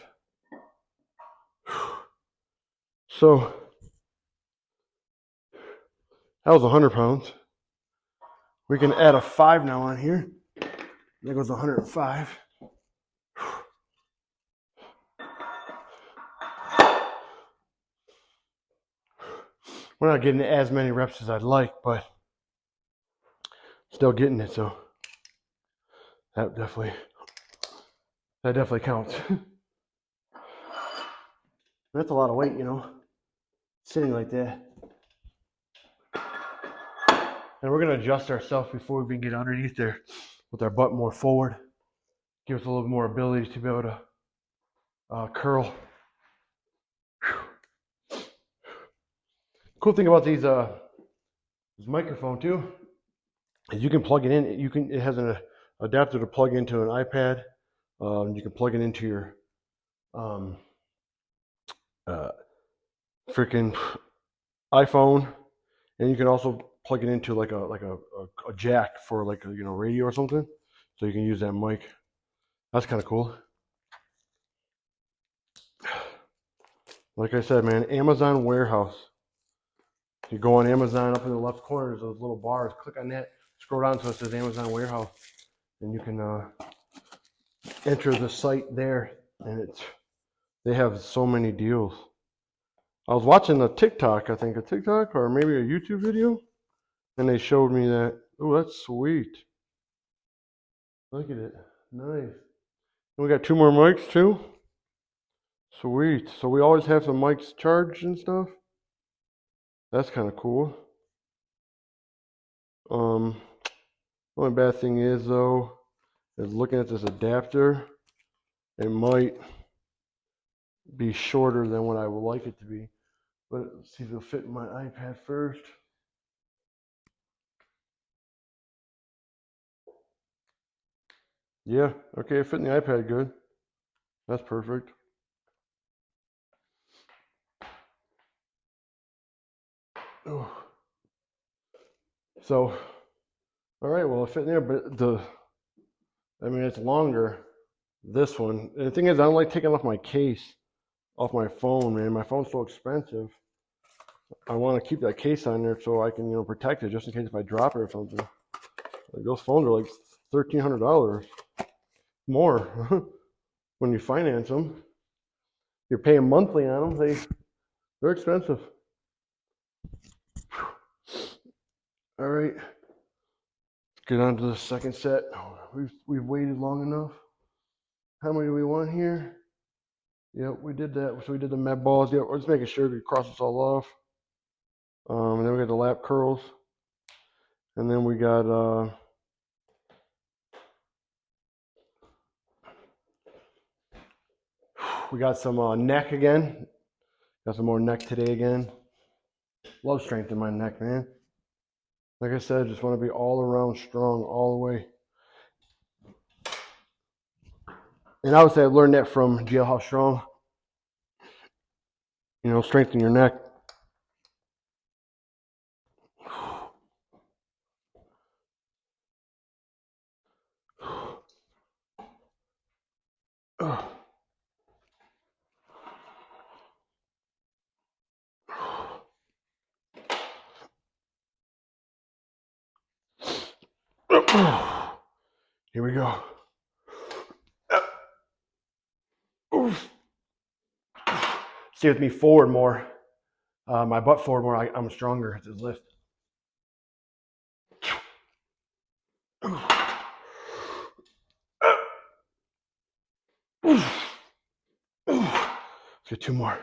Speaker 1: So, that was 100 pounds. We can add a 5 now on here. There goes 105. We're not getting as many reps as I'd like, but still getting it, so that definitely counts. That's a lot of weight, you know, sitting like that. And we're gonna adjust ourselves before we can get underneath there with our butt more forward. Give us a little more ability to be able to curl. Cool thing about these this microphone too is you can plug it in. It has an adapter to plug into an iPad. You can plug it into your freaking iPhone, and you can also plug it into like a jack for like a, radio or something. So you can use that mic. That's kind of cool. Like I said, man, Amazon warehouse. You go on Amazon, up in the left corner, there's those little bars. Click on that, scroll down until it says Amazon warehouse, and you can enter the site there. And they have so many deals. I was watching a TikTok or maybe a YouTube video, and they showed me that. Oh, that's sweet. Look at it. Nice. And we got 2 more mics too. Sweet. So we always have some mics charged and stuff. That's kind of cool. Only bad thing is though, is looking at this adapter, it might be shorter than what I would like it to be. But let's see if it'll fit in my iPad first. Yeah, okay, it fit in the iPad good. That's perfect. Oh. So, all right, well, it fit in there, but it's longer, this one. And the thing is, I don't like taking off my case, off my phone, man. My phone's so expensive. I want to keep that case on there so I can, protect it just in case if I drop it or something. Like those phones are like $1,300 more when you finance them. You're paying monthly on them. They're expensive. All right, let's get on to the second set. We've waited long enough. How many do we want here? Yep, we did that. So we did the med balls. Yep, we're just making sure to cross this all off. And then we got the lap curls. And then we got some neck again. Got some more neck today again. Love strength in my neck, man. Like I said, just want to be all around strong all the way. And I would say I've learned that from Jailhouse Strong. Strengthen your neck. Here we go. Stay with me forward more. My butt forward more. I'm stronger at this lift. Let's get two more.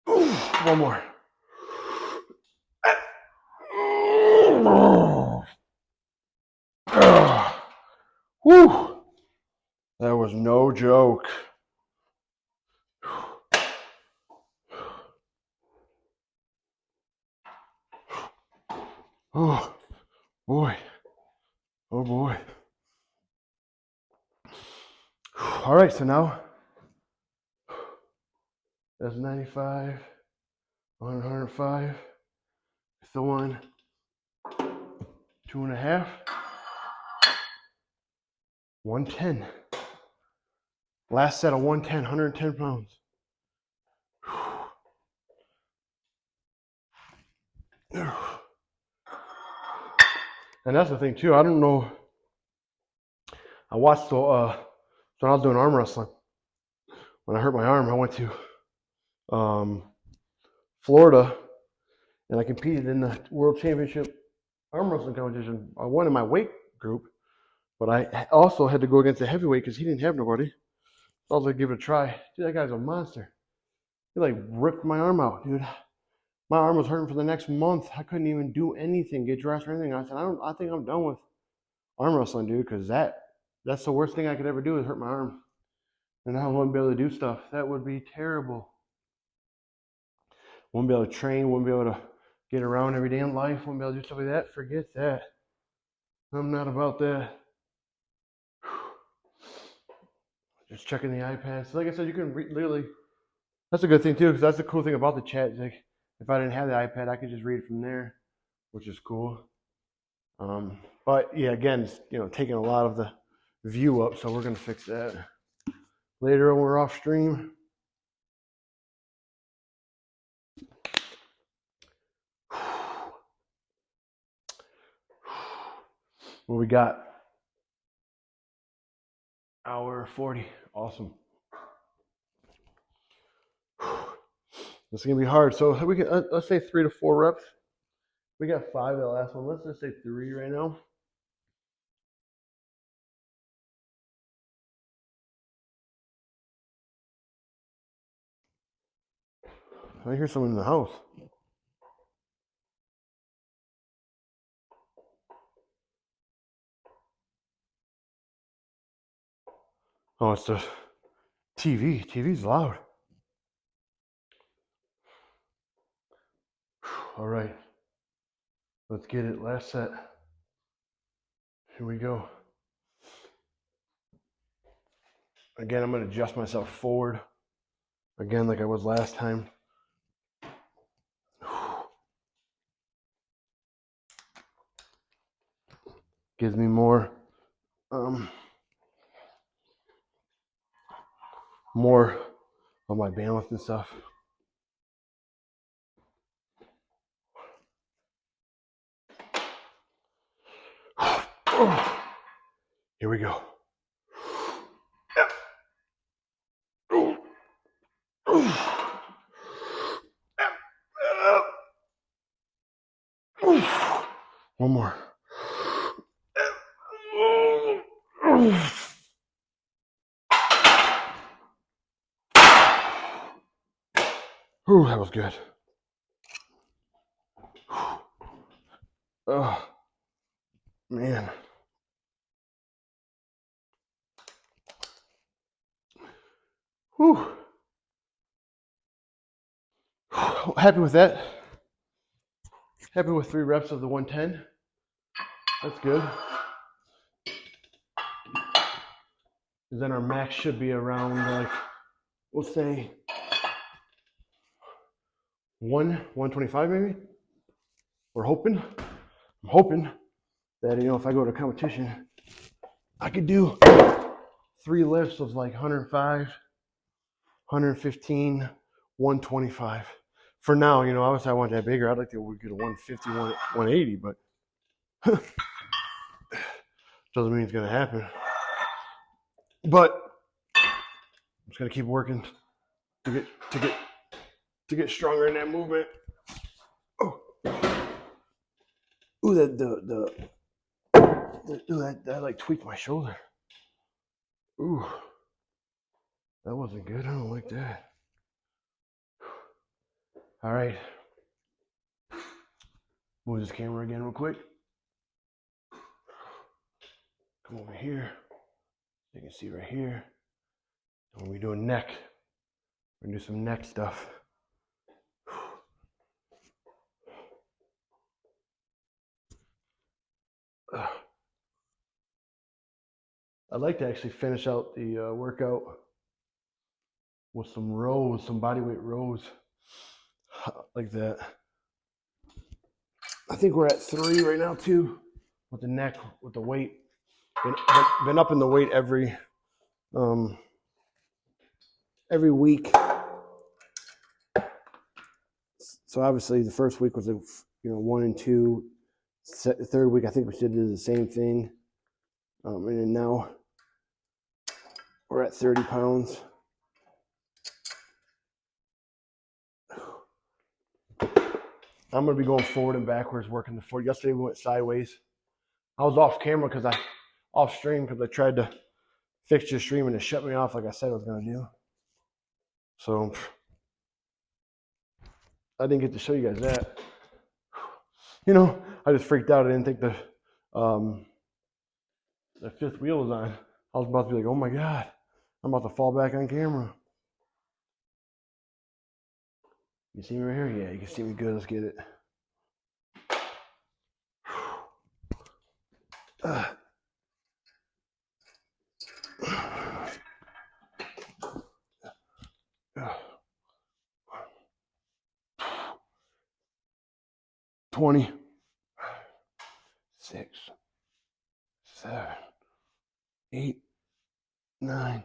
Speaker 1: One more. Whew. That was no joke. Oh boy. Oh boy. All right, so now that's 95, 105. So 1, 2.5, 110. Last set of 110, 110 pounds. And that's the thing too. I don't know. I watched so when I was doing arm wrestling. When I hurt my arm, I went to Florida, and I competed in the World Championship arm wrestling competition. I won in my weight group, but I also had to go against the heavyweight because he didn't have nobody. So I was like, give it a try. Dude, that guy's a monster. He like ripped my arm out, dude. My arm was hurting for the next month. I couldn't even do anything, get dressed or anything. I said, I think I'm done with arm wrestling, dude, because that's the worst thing I could ever do is hurt my arm. And I wouldn't be able to do stuff. That would be terrible. Wouldn't be able to train, wouldn't be able to get around every day in life, wouldn't be able to do stuff like that. Forget that. I'm not about that. Just checking the iPad. So like I said, you can literally, that's a good thing too, because that's the cool thing about the chat. Like, if I didn't have the iPad, I could just read from there, which is cool. But yeah, again, it's, taking a lot of the view up, so we're gonna fix that later when we're off stream. What we got? Hour 40. Awesome. This is gonna be hard. So we can let's say 3 to 4 reps. We got 5 that last one. Let's just say 3 right now. I hear someone in the house. Oh, it's the TV. TV's loud. All right. Let's get it. Last set. Here we go. Again, I'm going to adjust myself forward. Again, like I was last time. Gives me more all my balance and stuff. Here we go. One more. Ooh, that was good. Oh, man. Whew. Happy with that. Happy with 3 reps of the 110. That's good. And then our max should be around, like, we'll say 125 maybe. We're hoping. I'm hoping that, you know, if I go to competition, I could do 3 lifts of like 105, 115, 125. For now, you know, obviously I want that bigger. I'd like to get a 150, 180, but doesn't mean it's gonna happen. But I'm just gonna keep working to get stronger in that movement. Oh, ooh, that like tweaked my shoulder. Ooh, that wasn't good. I don't like that. All right, move this camera again real quick. Come over here. You can see right here. When we're doing neck, we're gonna do some neck stuff. I'd like to actually finish out the workout with some rows, some bodyweight rows, like that. I think we're at 3 right now too, with the neck, with the weight. Been upping the weight every week. So obviously the first week was, you know, 1 and 2. The third week I think we did the same thing, and then now we're at 30 pounds. I'm going to be going forward and backwards, working the 40. Yesterday we went sideways. I was off camera off stream because I tried to fix your stream and it shut me off like I said I was going to do. So I didn't get to show you guys that. You know, I just freaked out. I didn't think the 5th wheel was on. I was about to be like, oh my God, I'm about to fall back on camera. You see me right here? Yeah, you can see me good. Let's get it. 20, 6, 7, 8, 9,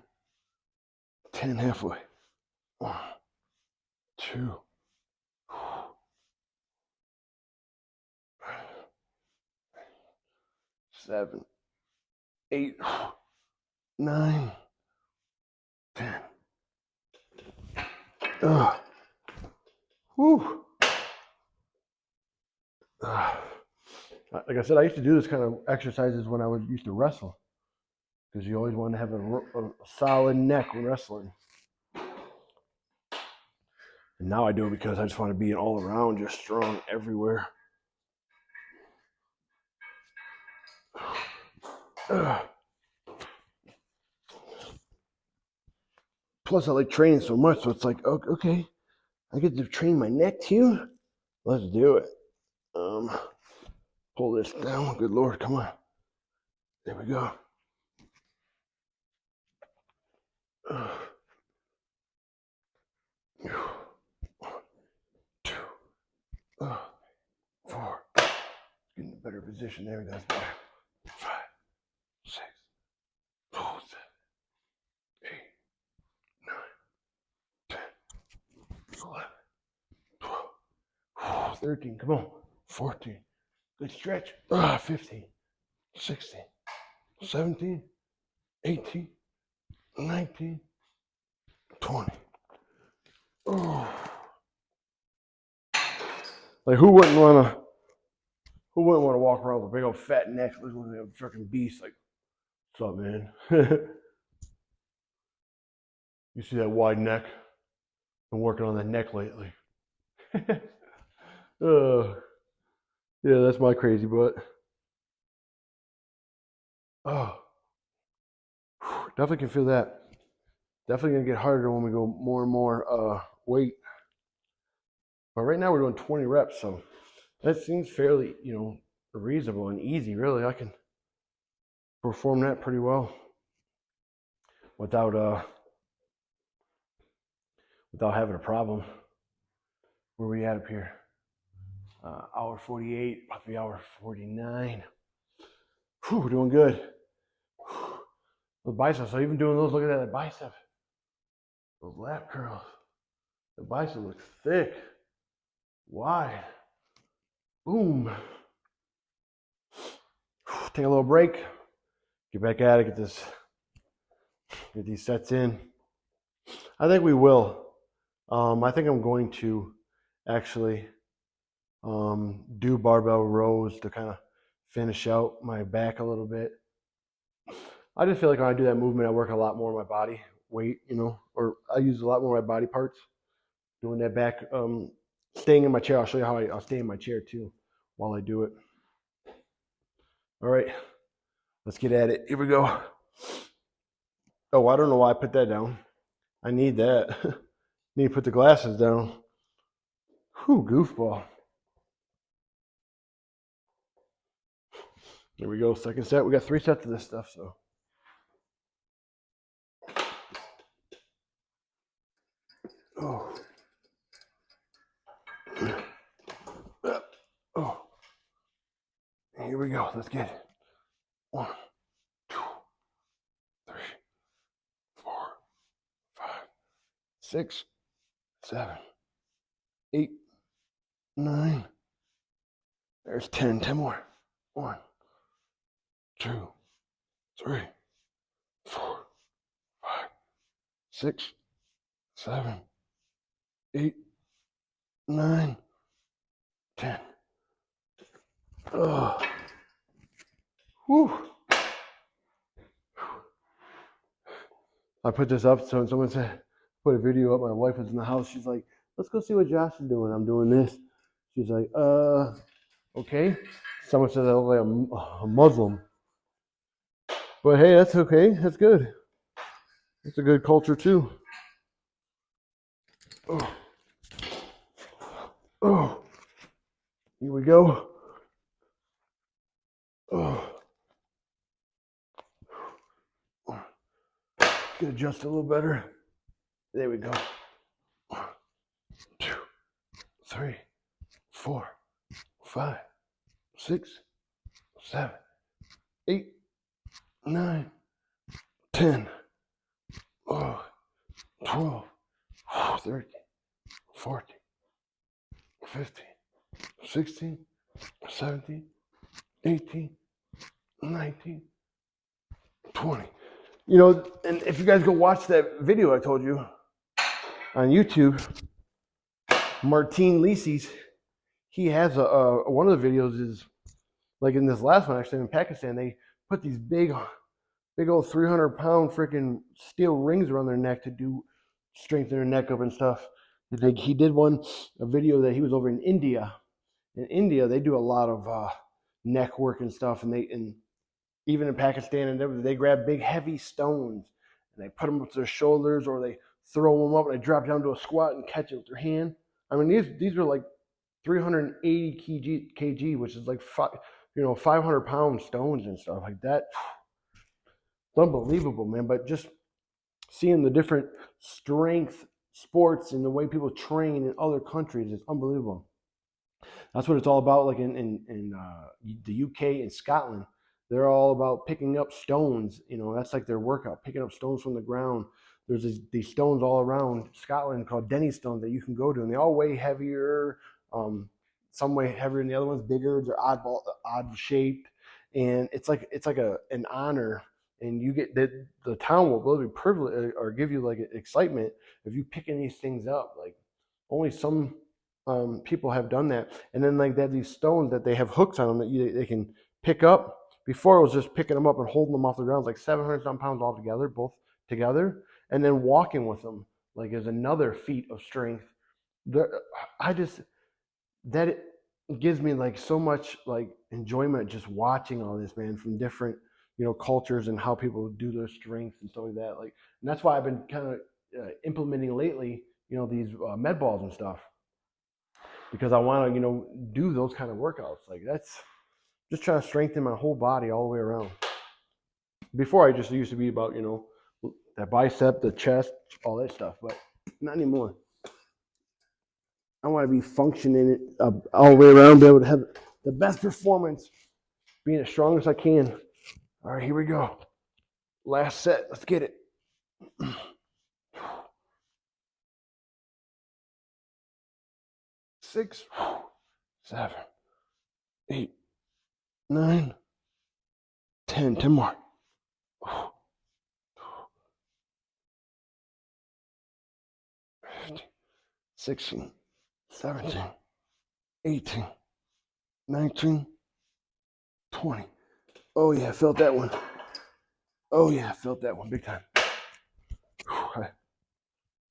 Speaker 1: 10, halfway. 1, 2, 7, 8, 9, 10. Whew. Like I said, I used to do this kind of exercises when I used to wrestle, because you always want to have a solid neck when wrestling. And now I do it because I just want to be all around just strong everywhere. Plus, I like training so much, so it's like, okay, I get to train my neck too. Let's do it. Pull this down. Good Lord, come on. There we go. 1, 2, 4. Get in a better position there. That's better. 5, 6, 7, 8, 9, 10. 13. Come on. 14. Good stretch. 15. 16. 17. 18. 19. 20. Oh. Like who wouldn't want to walk around with a big old fat neck looking like a freaking beast? Like, what's up, man? You see that wide neck? Been working on that neck lately. Yeah, that's my crazy butt. Oh, definitely can feel that. Definitely gonna get harder when we go more and more weight. But right now we're doing 20 reps, so that seems fairly, reasonable and easy. Really, I can perform that pretty well without having a problem. Where we at up here? Hour 48, about to be hour 49. Whew, we're doing good. Whew. Those biceps, so even doing those, look at that bicep. Those lat curls. The bicep looks thick, wide. Boom. Take a little break. Get back at it. Get these sets in. I think we will. I think I'm going to actually do barbell rows to kind of finish out my back a little bit. I just feel like when I do that movement, I work a lot more on my body weight, or I use a lot more of my body parts doing that back. Staying in my chair. I'll show you how I'll stay in my chair too while I do it. All right, let's get at it. Here we go. Oh, I don't know why I put that down. I need that. Need to put the glasses down. Whew, goofball. There we go. Second set. We got 3 sets of this stuff, so. Oh. Oh. Here we go. Let's get it. 1, 2, 3, 4, 5, 6, 7, 8, 9. There's 10. 10 more. 1, 2, 3, 4, 5, 6, 7, 8, 9, 10. Oh. Whew. I put this up, so someone said, put a video up. My wife was in the house. She's like, let's go see what Josh is doing. I'm doing this. She's like, okay. Someone said I look like a Muslim. But hey, that's okay. That's good. It's a good culture too. Oh. Oh. Here we go. Oh. Get adjusted a little better. There we go. 1, 2, 3, 4, 5, 6, 7, 8, 9, 10. Oh, 12, 13, 14, 15, 16, 17, 18, 19, 20. And if you guys go watch that video I told you on YouTube, Martin Lisi's, he has one of the videos is like in this last one actually in Pakistan, they put these big old 300-pound freaking steel rings around their neck to do strengthen their neck up and stuff. He did a video that he was over in India. In India, they do a lot of neck work and stuff, and even in Pakistan and they grab big heavy stones and they put them up to their shoulders, or they throw them up and they drop down to a squat and catch it with their hand. I mean, these are like 380 kg, which is like 500-pound stones and stuff like that. It's unbelievable, man. But just seeing the different strength sports and the way people train in other countries is unbelievable. That's what it's all about. Like in the UK and Scotland, they're all about picking up stones. That's like their workout, picking up stones from the ground. There's these stones all around Scotland called Denny stones that you can go to, and they all weigh heavier. some way heavier than the other ones, bigger, they're odd shaped, and it's like an honor, and you get the town will really privilege or give you like excitement if you picking these things up. Like only some people have done that, and then like they have these stones that they have hooks on them that they can pick up. Before it was just picking them up and holding them off the ground. It's like 700-some pounds altogether, both together, and then walking with them like is another feat of strength. That it gives me like so much like enjoyment just watching all this, man, from different cultures and how people do their strength and stuff like that. Like, and that's why I've been kind of implementing lately, these med balls and stuff, because I want to do those kind of workouts. Like that's just trying to strengthen my whole body all the way around. Before I just used to be about that bicep, the chest, all that stuff, but not anymore. I want to be functioning all the way around, be able to have the best performance, being as strong as I can. All right, here we go. Last set. Let's get it. 6, 7, 8, 9, 10. 10 more. 15, 16, 17, 18, 19, 20. Oh yeah, I felt that one. Oh yeah, I felt that one big time.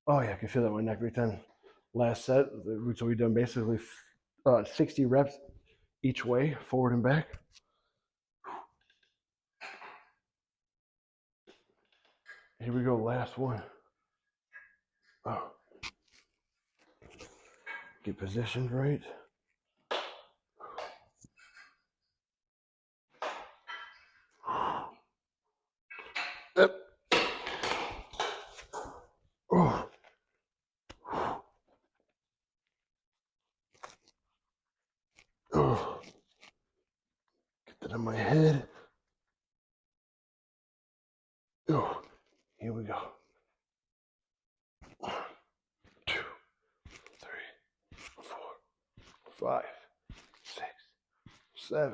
Speaker 1: Oh yeah, I can feel that in my neck big time. Last set, so we've done basically 60 reps each way, forward and back. Here we go, last one. Oh. Get positioned right. Yep. Oh. Oh. Get that in my head. Oh. Here we go. 1, 2, 3, 4, 5, 6, 7,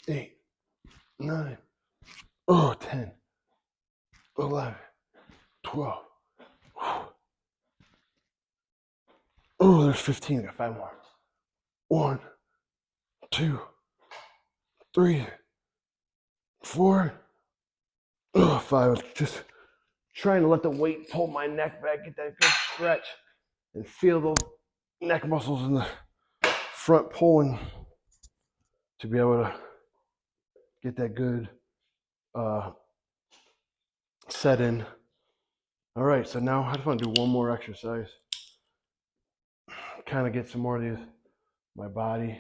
Speaker 1: 8, 9, 10, 11, 12. Oh, there's 15. I got 5 more. 1, 2, 3, 4. 5. Just trying to let the weight pull my neck back, get that good stretch, and feel those neck muscles in the front pulling to be able to get that good set in. All right, so now I just want to do one more exercise. Kind of get some more of these, my body,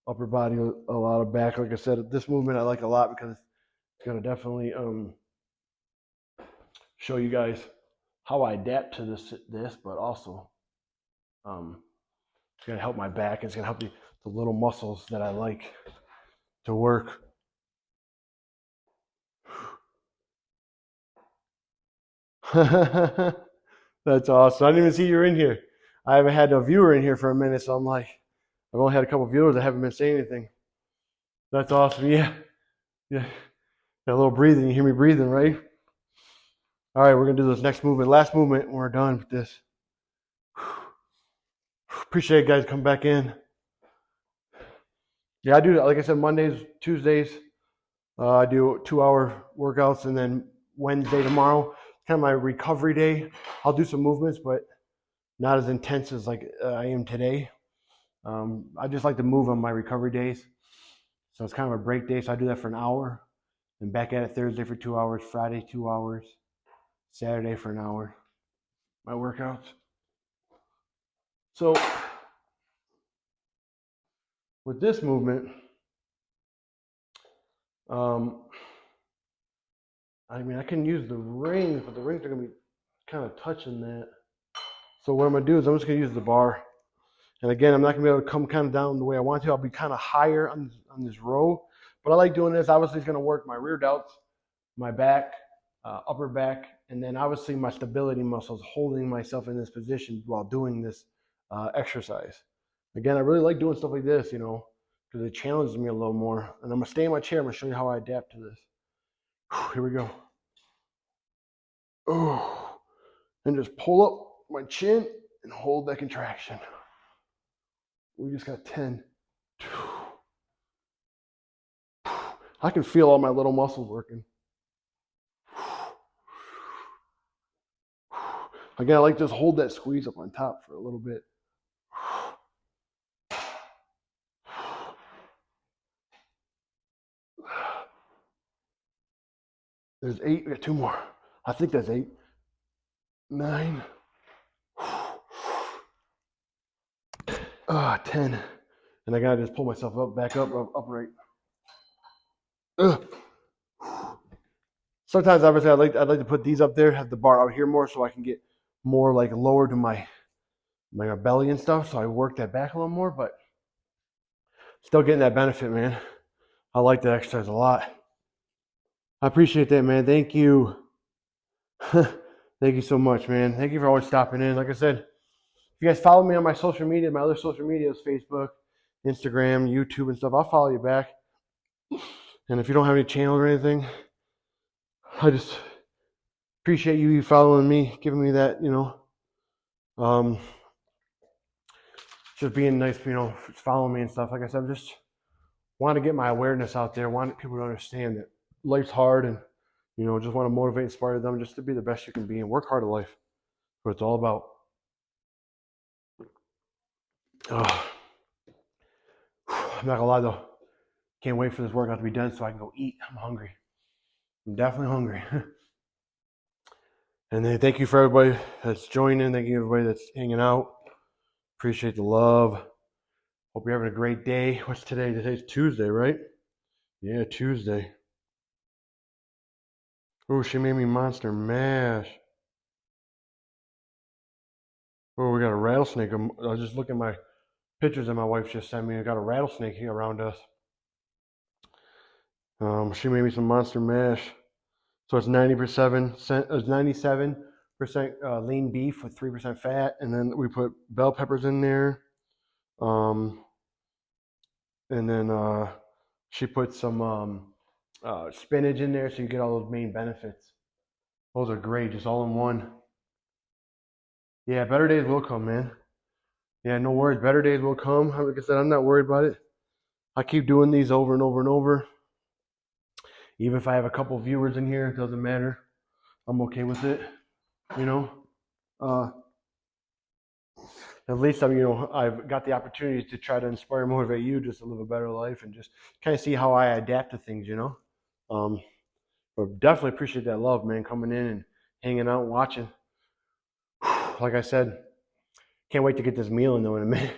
Speaker 1: upper body, a lot of back. Like I said, this movement I like a lot because it's going to definitely show you guys how I adapt to this, but also it's going to help my back. It's going to help the little muscles that I like to work. That's awesome. I didn't even see you in here. I haven't had a viewer in here for a minute, so I'm like, I've only had a couple of viewers that haven't been saying anything. That's awesome. Yeah. That little breathing. You hear me breathing, right? All right, we're going to do this next movement. Last movement, and we're done with this. Appreciate it, guys. Come back in. Yeah, I do, like I said, Mondays, Tuesdays, I do 2-hour workouts, and then Wednesday, tomorrow, kind of my recovery day. I'll do some movements, but not as intense as like I am today. I just like to move on my recovery days. So it's kind of a break day. So I do that for an hour. And back at it Thursday for 2 hours, Friday 2 hours, Saturday for an hour. My workouts. So with this movement, I mean, I can use the rings, but the rings are going to be kind of touching that. So what I'm going to do is I'm just going to use the bar. And again, I'm not going to be able to come kind of down the way I want to. I'll be kind of higher on this row. But I like doing this. Obviously, it's going to work my rear delts, my back, upper back, and then obviously my stability muscles, holding myself in this position while doing this exercise. Again, I really like doing stuff like this, you know, because it challenges me a little more. And I'm going to stay in my chair. I'm going to show you how I adapt to this. Here we go. Oh, and just pull up my chin and hold that contraction. We just got 10. I can feel all my little muscles working. Again, I like to just hold that squeeze up on top for a little bit. There's 8. We got 2 more. I think that's 8. 9. 10. And I gotta just pull myself up, back up, upright. Sometimes, obviously, I'd like to put these up there, have the bar out here more, so I can get more like lower to my belly and stuff. So I work that back a little more, but still getting that benefit, man. I like that exercise a lot. I appreciate that, man. Thank you. Thank you so much, man. Thank you for always stopping in. Like I said, if you guys follow me on my social media, my other social media is Facebook, Instagram, YouTube, and stuff. I'll follow you back. And if you don't have any channels or anything, I just appreciate you following me, giving me that, you know, just being nice, you know, following me and stuff. Like I said, I just want to get my awareness out there. Want people to understand that life's hard, and you know, just want to motivate, inspire them just to be the best you can be and work hard in life. That's what it's all about. I'm not gonna lie though, can't wait for this workout to be done so I can go eat. I'm hungry. I'm definitely hungry. And then thank you for everybody that's joining. Thank you everybody that's hanging out. Appreciate the love. Hope you're having a great day. What's today? Today's Tuesday, right? Yeah, Tuesday. Oh, she made me monster mash. Oh, we got a rattlesnake. I was just looking at my pictures that my wife just sent me. I got a rattlesnake here around us. She made me some monster mash. So it's 97% lean beef with 3% fat, and then we put bell peppers in there. And then she put some spinach in there, so you get all those main benefits. Those are great, just all in one. Yeah, better days will come, man. Yeah, no worries. Better days will come. Like I said, I'm not worried about it. I keep doing these over and over and over. Even if I have a couple viewers in here, it doesn't matter. I'm okay with it. You know, at least I've got the opportunity to try to inspire and motivate you just to live a better life and just kind of see how I adapt to things. You know, but definitely appreciate that love, man, coming in and hanging out, and watching. Like I said, can't wait to get this meal in though in a minute.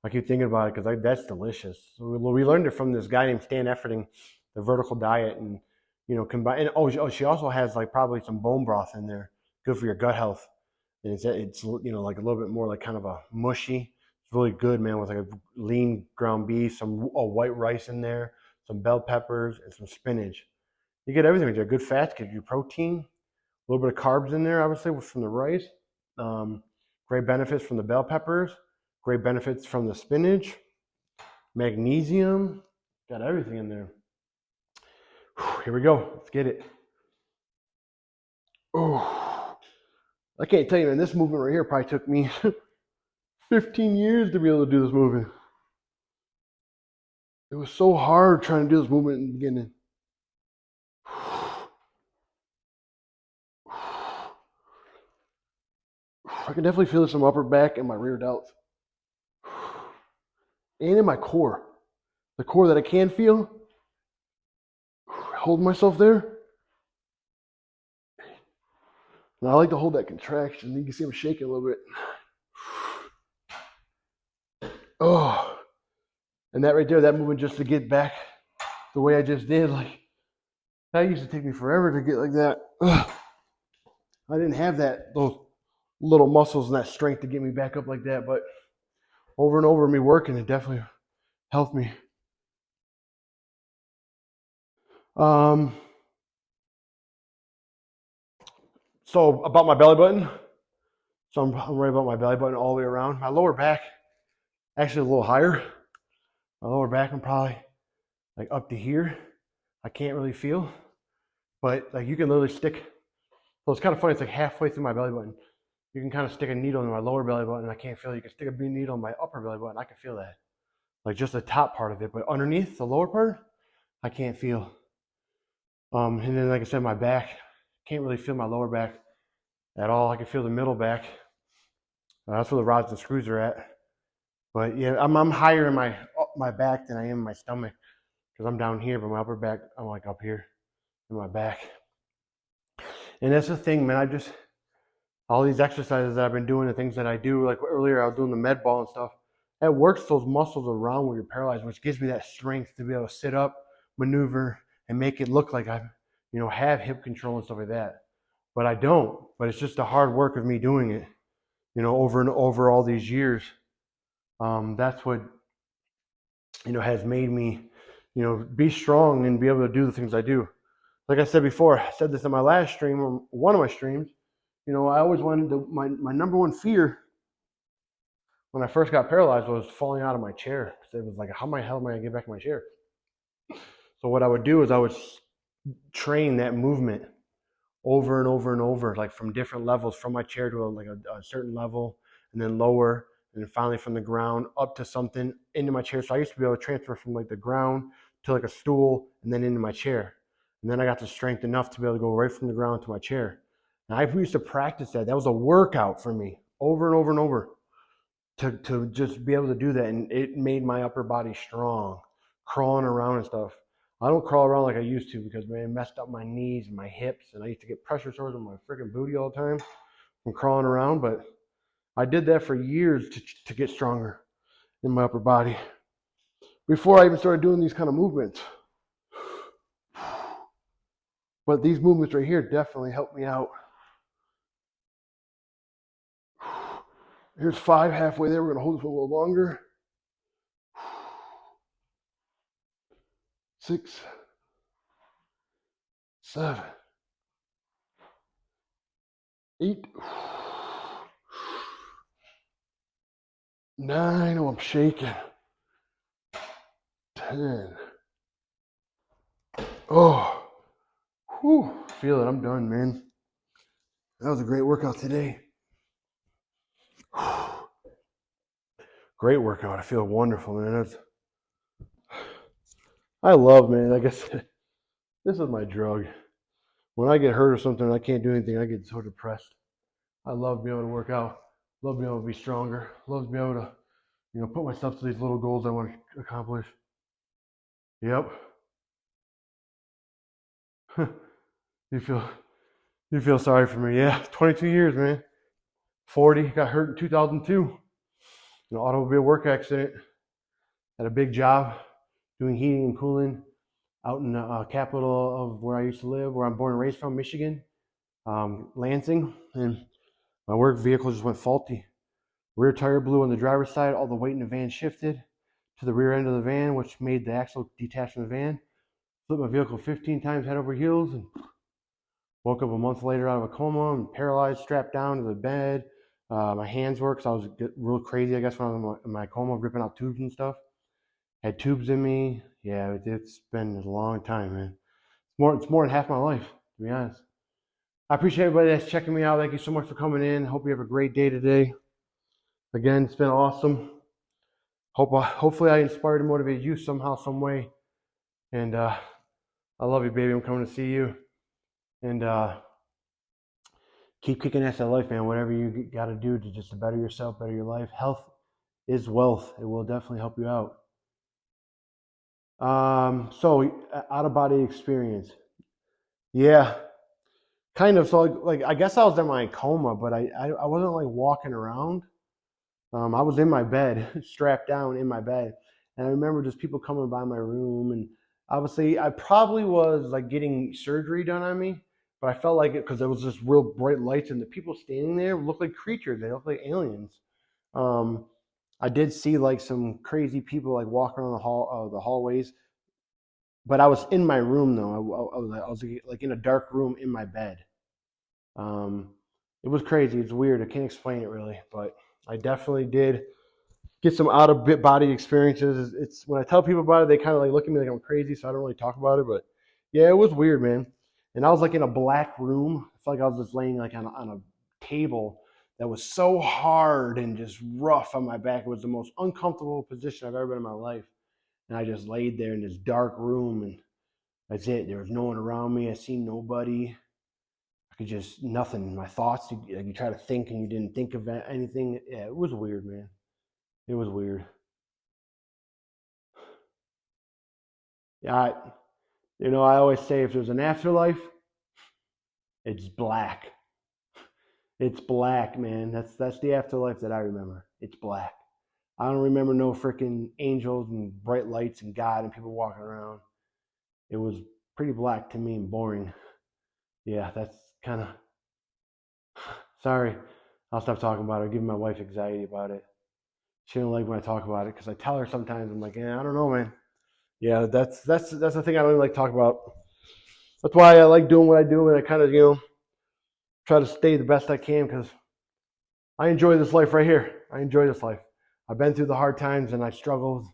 Speaker 1: I keep thinking about it because that's delicious. So we learned it from this guy named Stan Efferding, the vertical diet, and you know, combine. And she also has like probably some bone broth in there, good for your gut health. And it's you know, like a little bit more like kind of a mushy. It's really good, man, with like a lean ground beef, some white rice in there, some bell peppers, and some spinach. You get everything. You get good fats, get your protein, a little bit of carbs in there, obviously, from the rice. Great benefits from the bell peppers. Great benefits from the spinach. Magnesium. Got everything in there. Here we go. Let's get it. Oh, I can't tell you, man. This movement right here probably took me 15 years to be able to do this movement. It was so hard trying to do this movement in the beginning. I can definitely feel this in my upper back and my rear delts. And in my core. The core that I can feel. Hold myself there. And I like to hold that contraction. You can see I'm shaking a little bit. Oh. And that right there, that movement just to get back the way I just did, like, that used to take me forever to get like that. Ugh. I didn't have those little muscles and that strength to get me back up like that, but over and over me working, it definitely helped me. So about my belly button. So I'm right about my belly button all the way around. My lower back actually a little higher. My lower back, I'm probably like up to here. I can't really feel, but like you can literally stick. So it's kind of funny. It's like halfway through my belly button. You can kind of stick a needle in my lower belly button, and I can't feel it. You can stick a needle in my upper belly button. I can feel that, like just the top part of it, but underneath the lower part, I can't feel. And then, like I said, my back, can't really feel my lower back at all. I can feel the middle back. That's where the rods and screws are at. But yeah, I'm higher in my back than I am in my stomach because I'm down here, but my upper back, I'm like up here in my back. And that's the thing, man. All these exercises that I've been doing, the things that I do, like earlier I was doing the med ball and stuff, that works those muscles around where you're paralyzed, which gives me that strength to be able to sit up, maneuver, and make it look like I, have hip control and stuff like that. But I don't. But it's just the hard work of me doing it, over and over all these years. That's what, has made me, be strong and be able to do the things I do. Like I said before, I said this in my last stream, or one of my streams, I always wanted my number one fear when I first got paralyzed was falling out of my chair. It was like, how the hell am I going to get back in my chair? So what I would do is I would train that movement over and over and over, like from different levels, from my chair to a certain level, and then lower, and then finally from the ground up to something into my chair. So I used to be able to transfer from like the ground to like a stool and then into my chair. And then I got the strength enough to be able to go right from the ground to my chair. And I used to practice that. That was a workout for me over and over and over to just be able to do that. And it made my upper body strong, crawling around and stuff. I don't crawl around like I used to because, man, it messed up my knees and my hips. And I used to get pressure sores on my freaking booty all the time from crawling around. But I did that for years to get stronger in my upper body before I even started doing these kind of movements. But these movements right here definitely helped me out. Here's 5 halfway there. We're going to hold this a little longer. 6, 7, 8, 9. Oh, I'm shaking. 10. Oh, whew. Feel it. I'm done, man. That was a great workout today. Great workout. I feel wonderful, man. I love, man. Like I said, this is my drug. When I get hurt or something and I can't do anything, I get so depressed. I love being able to work out. Love being able to be stronger. Love being able to, put myself to these little goals I want to accomplish. Yep. You feel sorry for me. Yeah, 22 years, man. 40, got hurt in 2002. An automobile work accident. Had a big job doing heating and cooling out in the capital of where I used to live, where I'm born and raised from, Michigan, Lansing. And my work vehicle just went faulty. Rear tire blew on the driver's side. All the weight in the van shifted to the rear end of the van, which made the axle detach from the van. Flipped my vehicle 15 times head over heels and woke up a month later out of a coma and paralyzed, strapped down to the bed. My hands were, because I was real crazy, I guess, when I was in my coma, ripping out tubes and stuff. Had tubes in me. Yeah, it's been a long time, man. It's more than half my life, to be honest. I appreciate everybody that's checking me out. Thank you so much for coming in. Hope you have a great day today. Again, it's been awesome. Hopefully I inspired and motivated you somehow, some way. And I love you, baby. I'm coming to see you. And keep kicking ass at life, man. Whatever you got to do to just better yourself, better your life. Health is wealth. It will definitely help you out. So out-of-body experience. Yeah, kind of. So like I guess I was in my coma, but I wasn't like walking around. I was in my bed, strapped down in my bed. And I remember just people coming by my room, and obviously I probably was like getting surgery done on me, but I felt like it because there was just real bright lights, and the people standing there looked like creatures. They looked like aliens. I did see like some crazy people like walking around the hallways, but I was in my room though. I was like in a dark room in my bed. It was crazy. It's weird. I can't explain it really, but I definitely did get some out of body experiences. It's when I tell people about it, they kind of like look at me like I'm crazy, so I don't really talk about it. But yeah, it was weird, man. And I was like in a black room. I felt like I was just laying like on a table that was so hard and just rough on my back. It was the most uncomfortable position I've ever been in my life. And I just laid there in this dark room, and that's it. There was no one around me. I seen nobody. I could just nothing. My thoughts. You try to think and you didn't think of anything. Yeah, it was weird, man. It was weird. Yeah, I always say if there's an afterlife, it's black. It's black, man. That's the afterlife that I remember. It's black. I don't remember no freaking angels and bright lights and God and people walking around. It was pretty black to me and boring. Yeah, that's kind of. Sorry, I'll stop talking about it. I'm giving my wife anxiety about it. She don't like when I talk about it because I tell her sometimes I'm like, yeah, I don't know, man. Yeah, that's the thing I don't even like to talk about. That's why I like doing what I do, and I kind of try to stay the best I can because I enjoy this life right here. I enjoy this life. I've been through the hard times and I struggled,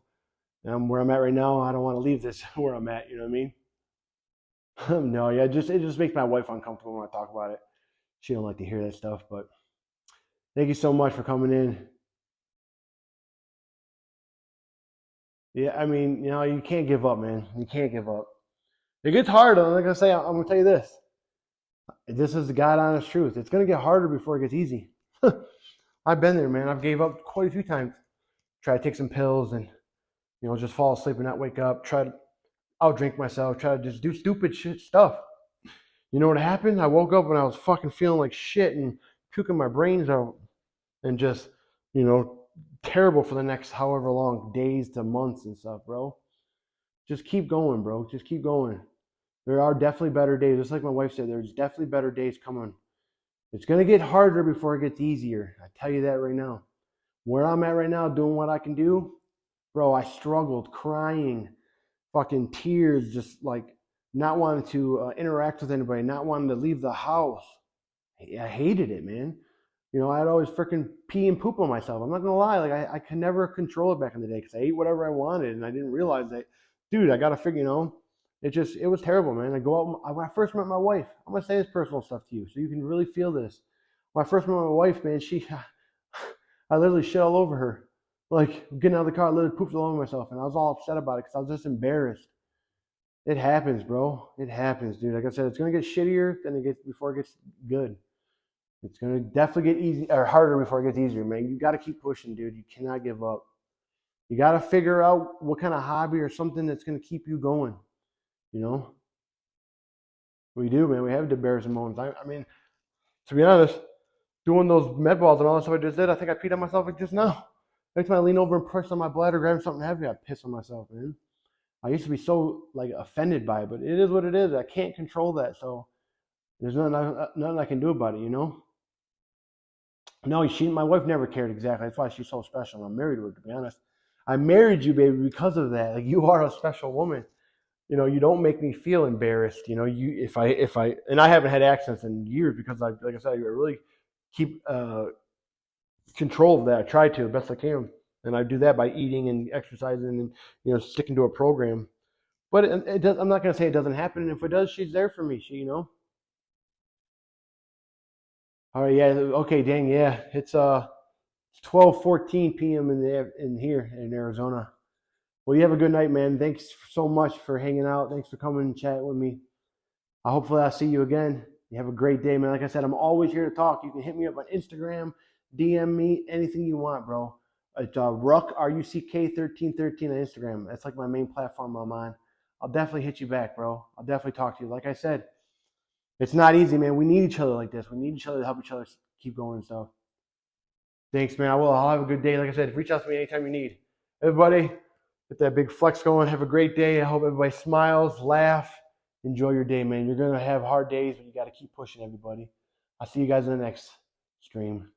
Speaker 1: and I'm where I'm at right now. I don't want to leave this where I'm at. You know what I mean? No, yeah, it just makes my wife uncomfortable when I talk about it. She don't like to hear that stuff, but thank you so much for coming in. Yeah, I mean, you can't give up, man. You can't give up. It gets hard, though. Like I say, I'm going to tell you this. This is the God honest truth. It's going to get harder before it gets easy. I've been there, man. I've gave up quite a few times. Try to take some pills and, just fall asleep and not wake up. Try to outdrink myself. Try to just do stupid shit stuff. You know what happened? I woke up and I was fucking feeling like shit and puking my brains out and just, terrible for the next however long, days to months and stuff, bro. Just keep going, bro. Just keep going. There are definitely better days. Just like my wife said, there's definitely better days coming. It's going to get harder before it gets easier. I tell you that right now. Where I'm at right now, doing what I can do, bro, I struggled, crying, fucking tears, just like not wanting to interact with anybody, not wanting to leave the house. I hated it, man. I'd always freaking pee and poop on myself. I'm not going to lie. Like, I could never control it back in the day because I ate whatever I wanted, and I didn't realize that, dude, I got to figure, it was terrible, man. I go out, when I first met my wife, I'm going to say this personal stuff to you so you can really feel this. When I first met my wife, man, I literally shit all over her. Like, getting out of the car, I literally pooped all over myself, and I was all upset about it because I was just embarrassed. It happens, bro. It happens, dude. Like I said, it's going to get shittier before it gets good. It's going to definitely get easy or harder before it gets easier, man. You got to keep pushing, dude. You cannot give up. You got to figure out what kind of hobby or something that's going to keep you going. We do, man. We have embarrassing moments. I mean, to be honest, doing those med balls and all that stuff I just did, I think I peed on myself like just now. Next time I lean over and press on my bladder, grab something heavy, I piss on myself, man. I used to be so like offended by it, but it is what it is. I can't control that, so there's nothing I can do about it, No, my wife never cared exactly. That's why she's so special. I'm married to her, to be honest. I married you, baby, because of that. Like, you are a special woman. You don't make me feel embarrassed. If I and I haven't had accents in years because like I said, I really keep control of that. I try to the best I can, and I do that by eating and exercising and sticking to a program. But I'm not going to say it doesn't happen. And if it does, she's there for me. All right, yeah, okay, dang, yeah. It's 12:14 p.m. in here in Arizona. Well, you have a good night, man. Thanks so much for hanging out. Thanks for coming and chatting with me. Hopefully I'll see you again. You have a great day, man. Like I said, I'm always here to talk. You can hit me up on Instagram, DM me, anything you want, bro. It's Ruck, RUCK 1313 on Instagram. That's like my main platform I'm on. I'll definitely hit you back, bro. I'll definitely talk to you. Like I said, it's not easy, man. We need each other like this. We need each other to help each other keep going and stuff. Thanks, man. I'll have a good day. Like I said, reach out to me anytime you need. Everybody, get that big flex going. Have a great day. I hope everybody smiles, laugh, enjoy your day, man. You're going to have hard days, but you got to keep pushing, everybody. I'll see you guys in the next stream.